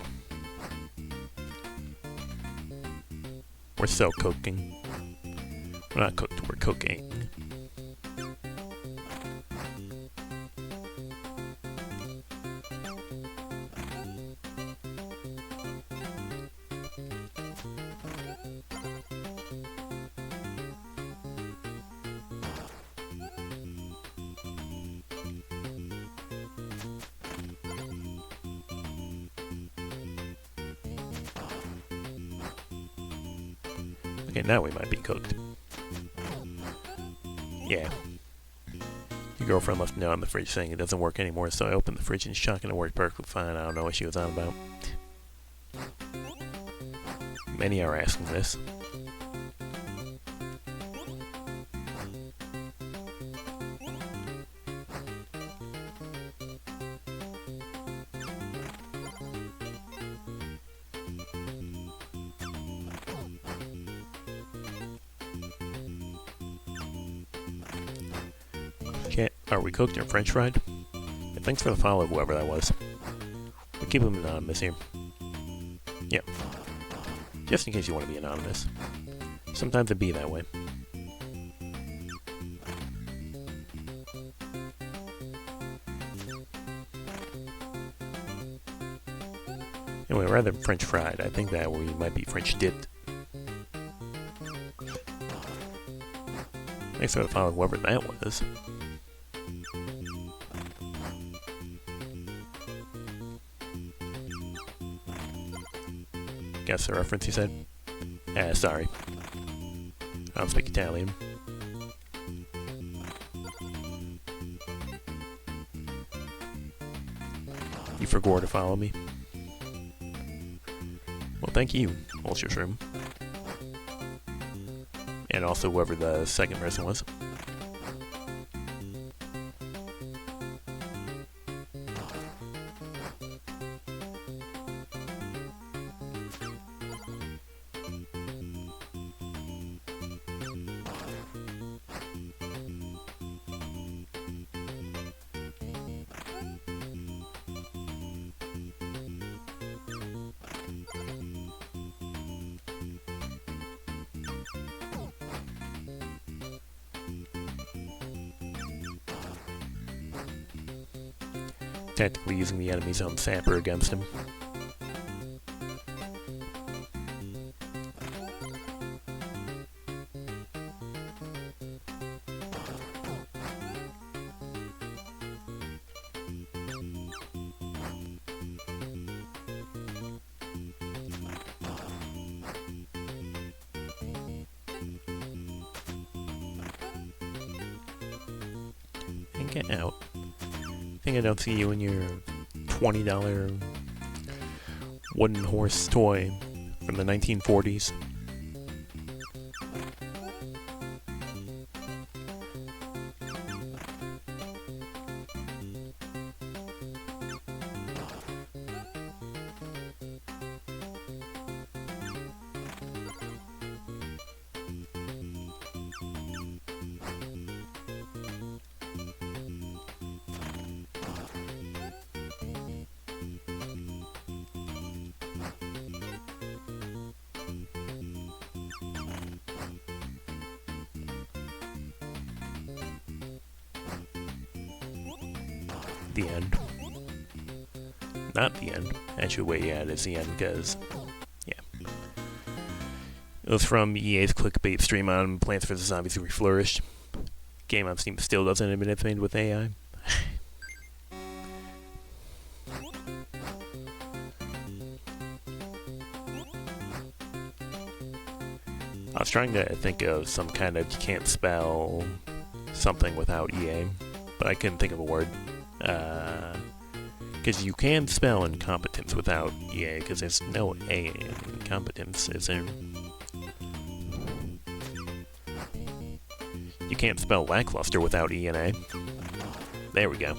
We're still cooking. We're not cooked, we're cooking. Okay, now we might be cooked. Yeah. Your girlfriend left a note on the fridge saying it doesn't work anymore, so I opened the fridge and it's shocking it worked perfectly fine. I don't know what she was on about. Many are asking this. Okay, are we cooked or french fried? And thanks for the follow, whoever that was. We'll keep them anonymous here. Yep. Just in case you want to be anonymous. Sometimes it be that way. Anyway, rather than french fried, I think that we might be french dipped. Thanks for the follow, whoever that was. Guess the reference he said? Sorry. I don't speak Italian. You forgot to follow me? Well, thank you, Ultrashroom. And also whoever the second person was. Tactically using the enemy's own sapper against him. And get out. I think I don't see you in your $20 wooden horse toy from the 1940s. The end. Not the end. Actually, wait, yeah, it is the end, because, yeah. It was from EA's clickbait stream on Plants vs. Zombies Reflourished. Game on Steam still doesn't admit it's made with AI. I was trying to think of some kind of, you can't spell something without EA, but I couldn't think of a word. Because you can spell incompetence without EA, because there's no A in incompetence, is there? You can't spell lackluster without E and A. There we go.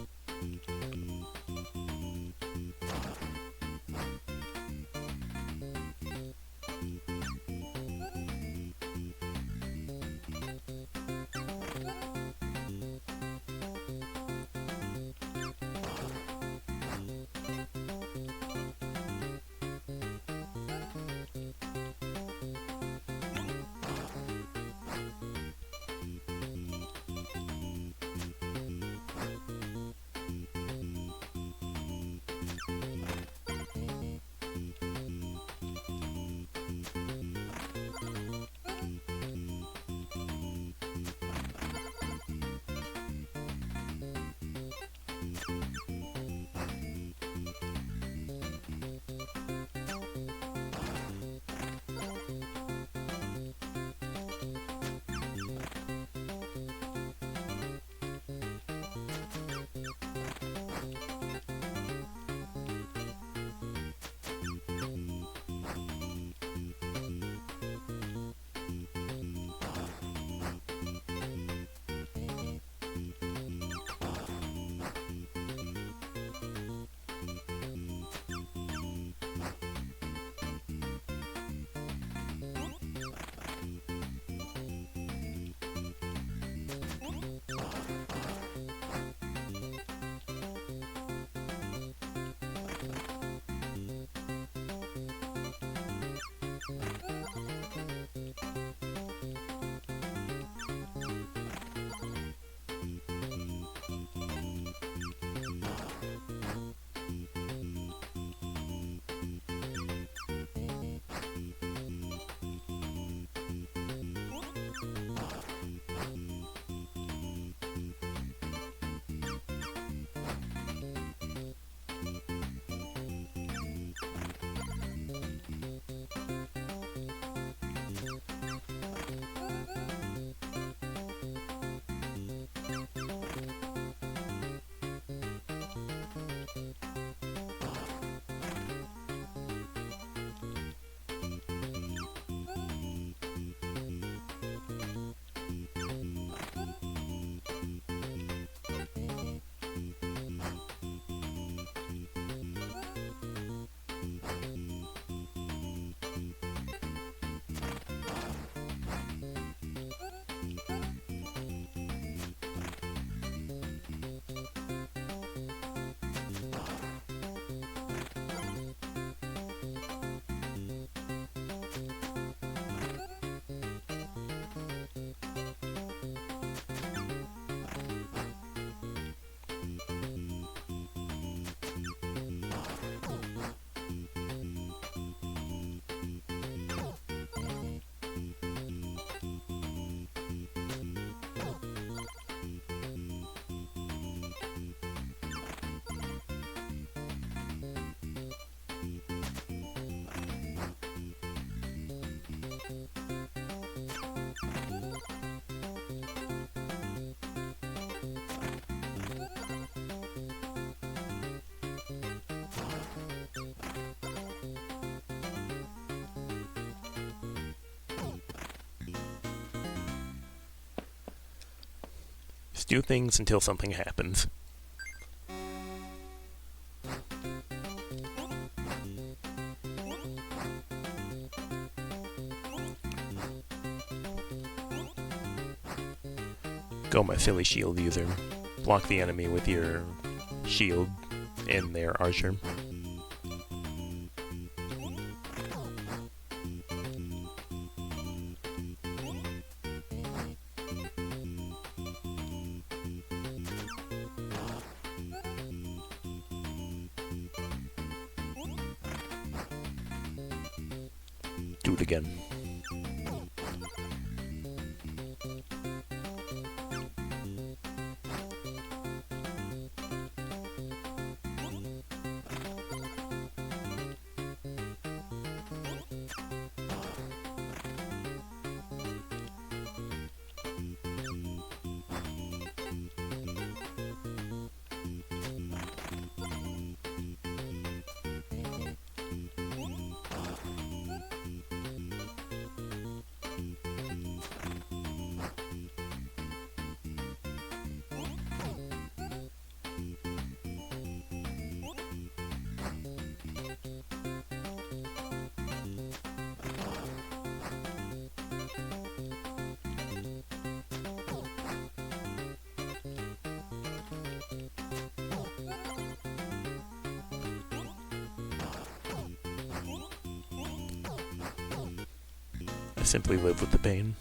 Just do things until something happens. Go, my silly shield user. Block the enemy with your shield and their archer. Do it again. I simply live with the pain.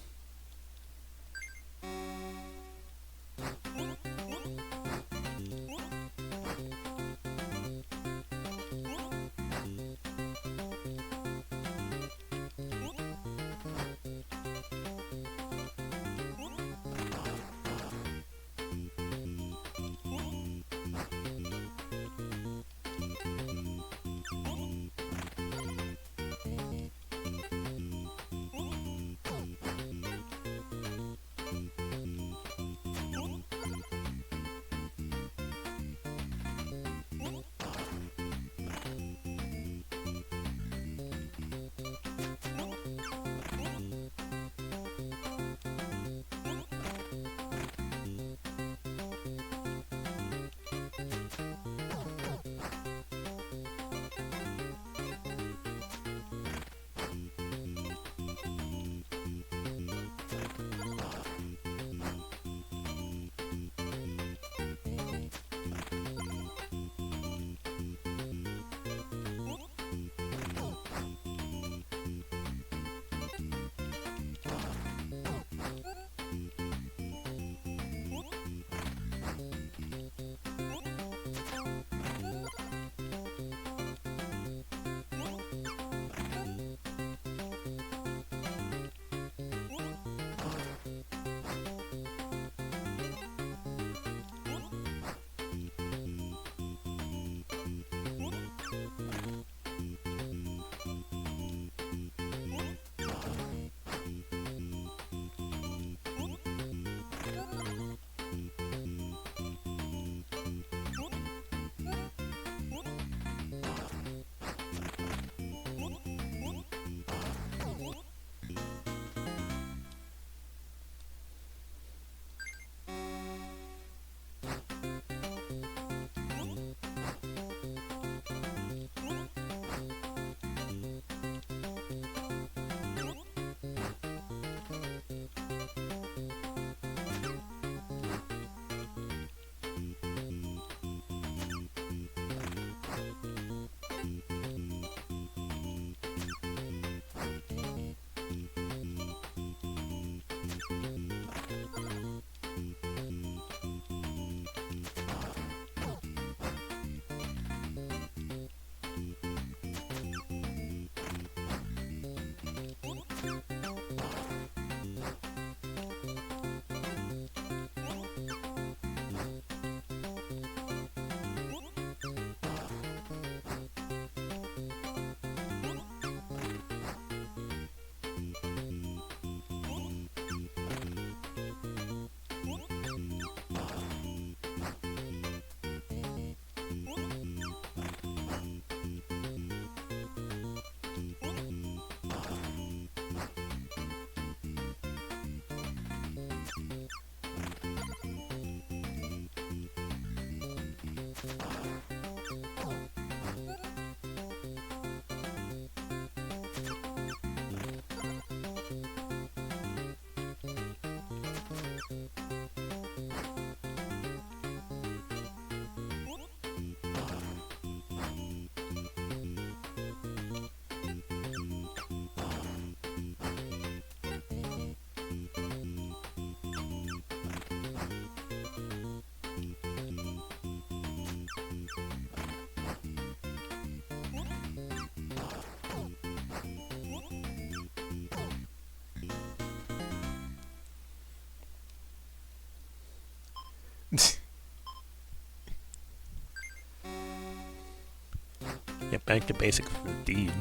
Yeah, back to basics indeed.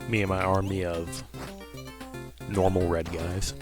Me and my army of normal red guys.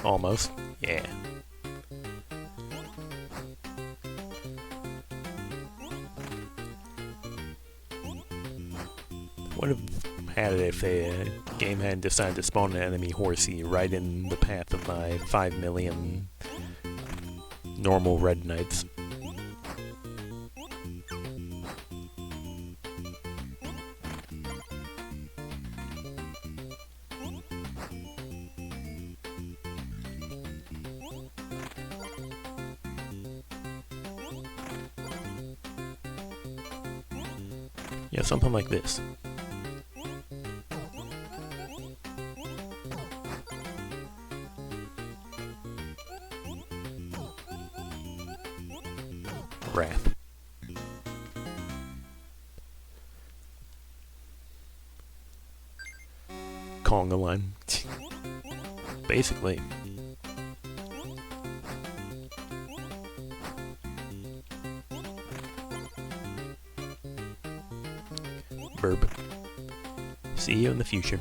Almost. Yeah. Would have had it if the game hadn't decided to spawn an enemy horsey right in the path of my 5 million normal red knights. Yeah, something like this. Wrath. Conga line. Basically. Verb. See you in the future.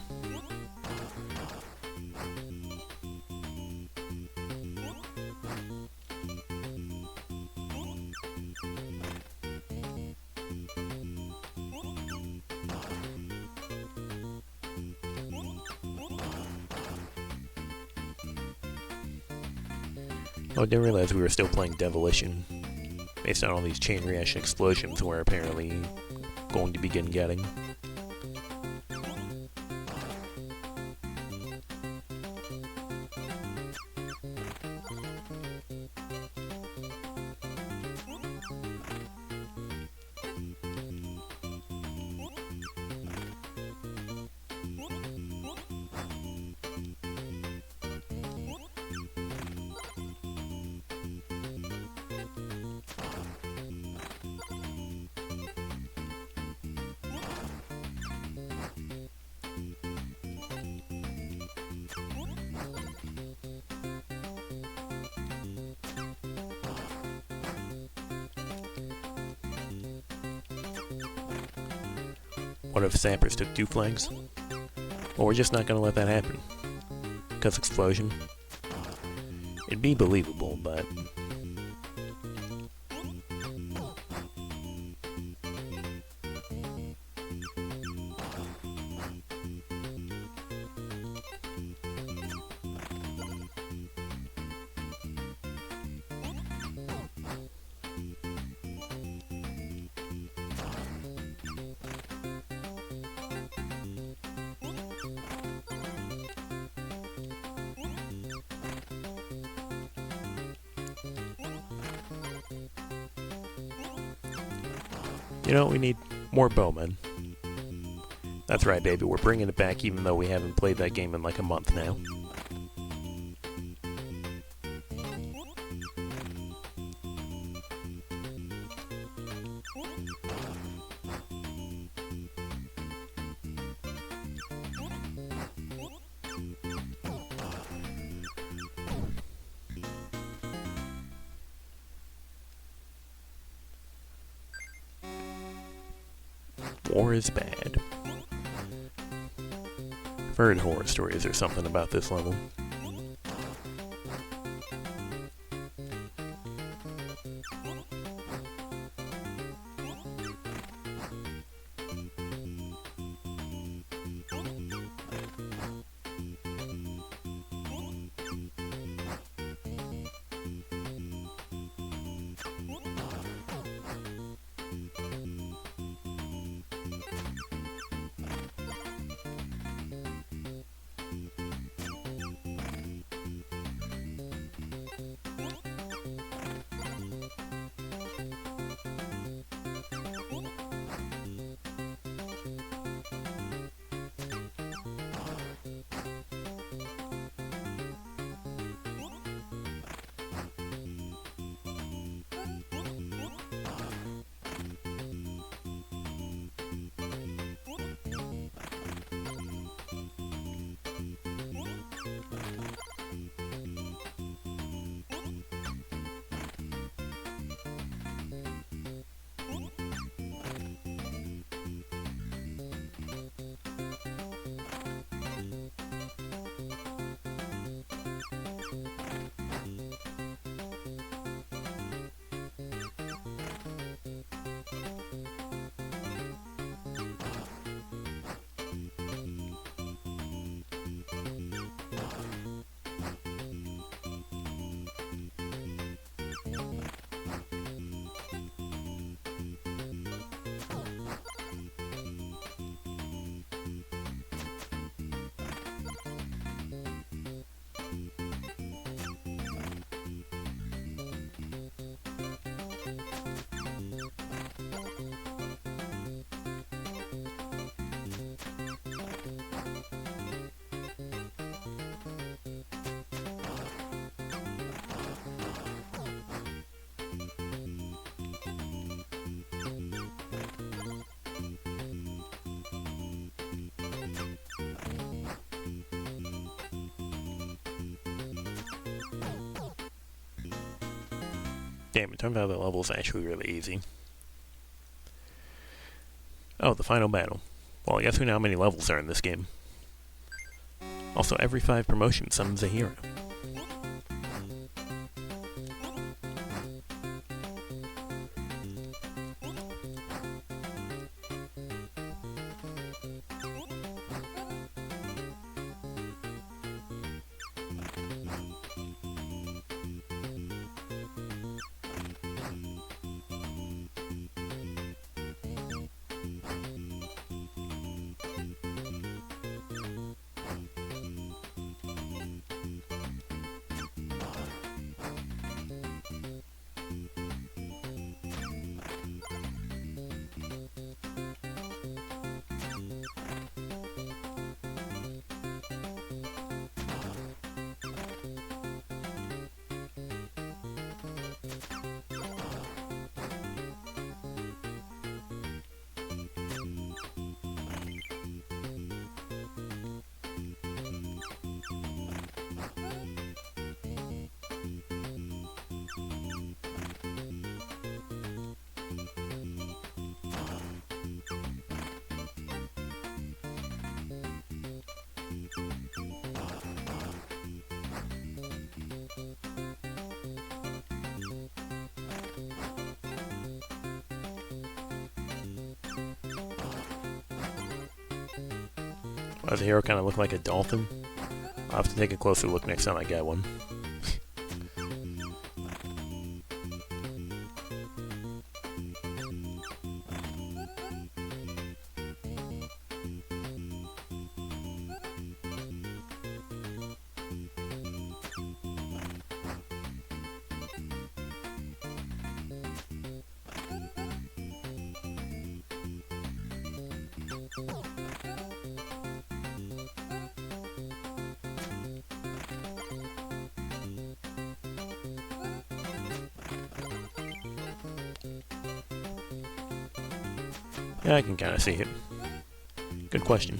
Oh, I didn't realize we were still playing Devilition. Based on all these chain reaction explosions we're apparently going to begin getting. What if Sappers took 2 flags? Well, we're just not gonna let that happen. Because explosion. It'd be believable, but... You know, we need more bowmen. That's right, baby. We're bringing it back even though we haven't played that game in like a month now. War is bad. I've heard horror stories or something about this level. Damn, it turns out the level is actually really easy. Oh, the final battle. Well, I guess we know how many levels are in this game. Also, every 5 promotions summons a hero. Why does the hero kind of look like a dolphin? I'll have to take a closer look next time I get one. Yeah, I can kind of see it. Good question.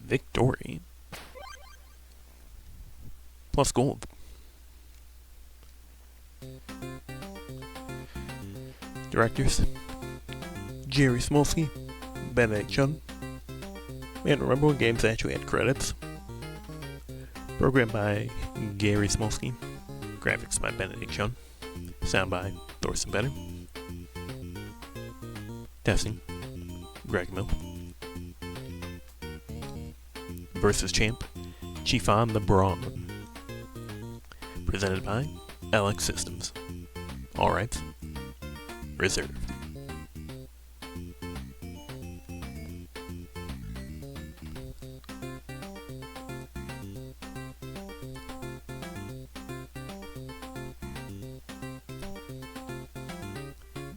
Victory. Plus gold. Directors: Jerry Smolsky, Benedict Chun. Man, remember when games actually had credits? Programmed by Gary Smolsky. Graphics by Benedict Chun. Sound by Thorsten Benner. Testing: Greg Mill. Versus Champ: Chiefon the Brawn. Presented by LX Systems. All rights reserved.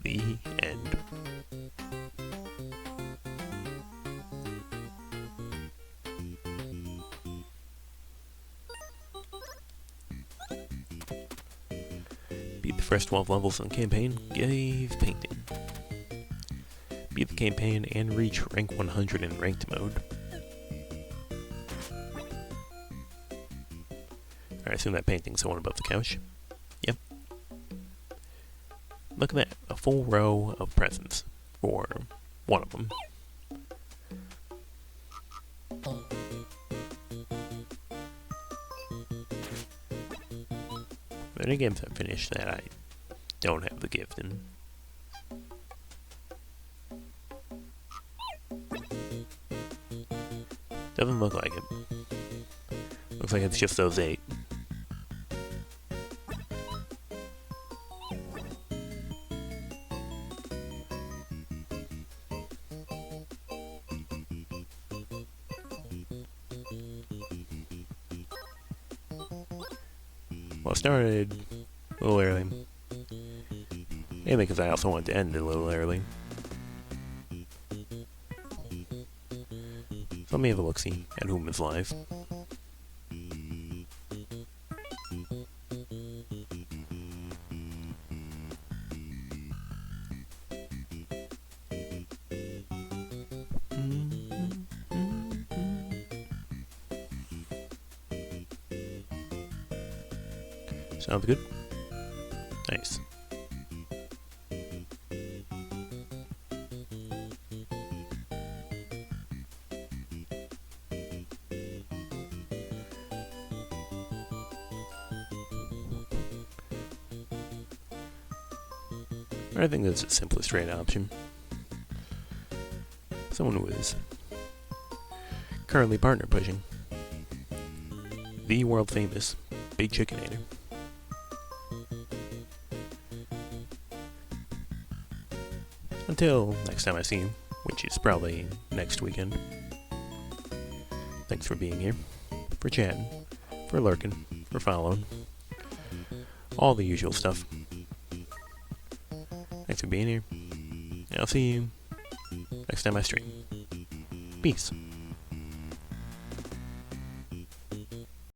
The end. Beat the first 12 levels in the campaign, gave painting. Beat the campaign and reach rank 100 in ranked mode. I assume that painting's the one above the couch. Yep. Look at that, a full row of presents for one of them. There are any games I've finished that I don't have the gift in. Doesn't look like it. Looks like it's just those 8. Well, it started a little early. Mainly because I also wanted to end it a little early. So let me have a look-see at whom is live. Sounds good. Nice. I think that's the simplest rate option. Someone who is currently partner pushing the world famous Big Chickenator. Until next time I see him, which is probably next weekend. Thanks for being here, for chatting, for lurking, for following. All the usual stuff. Thanks for being here. And I'll see you next time I stream. Peace.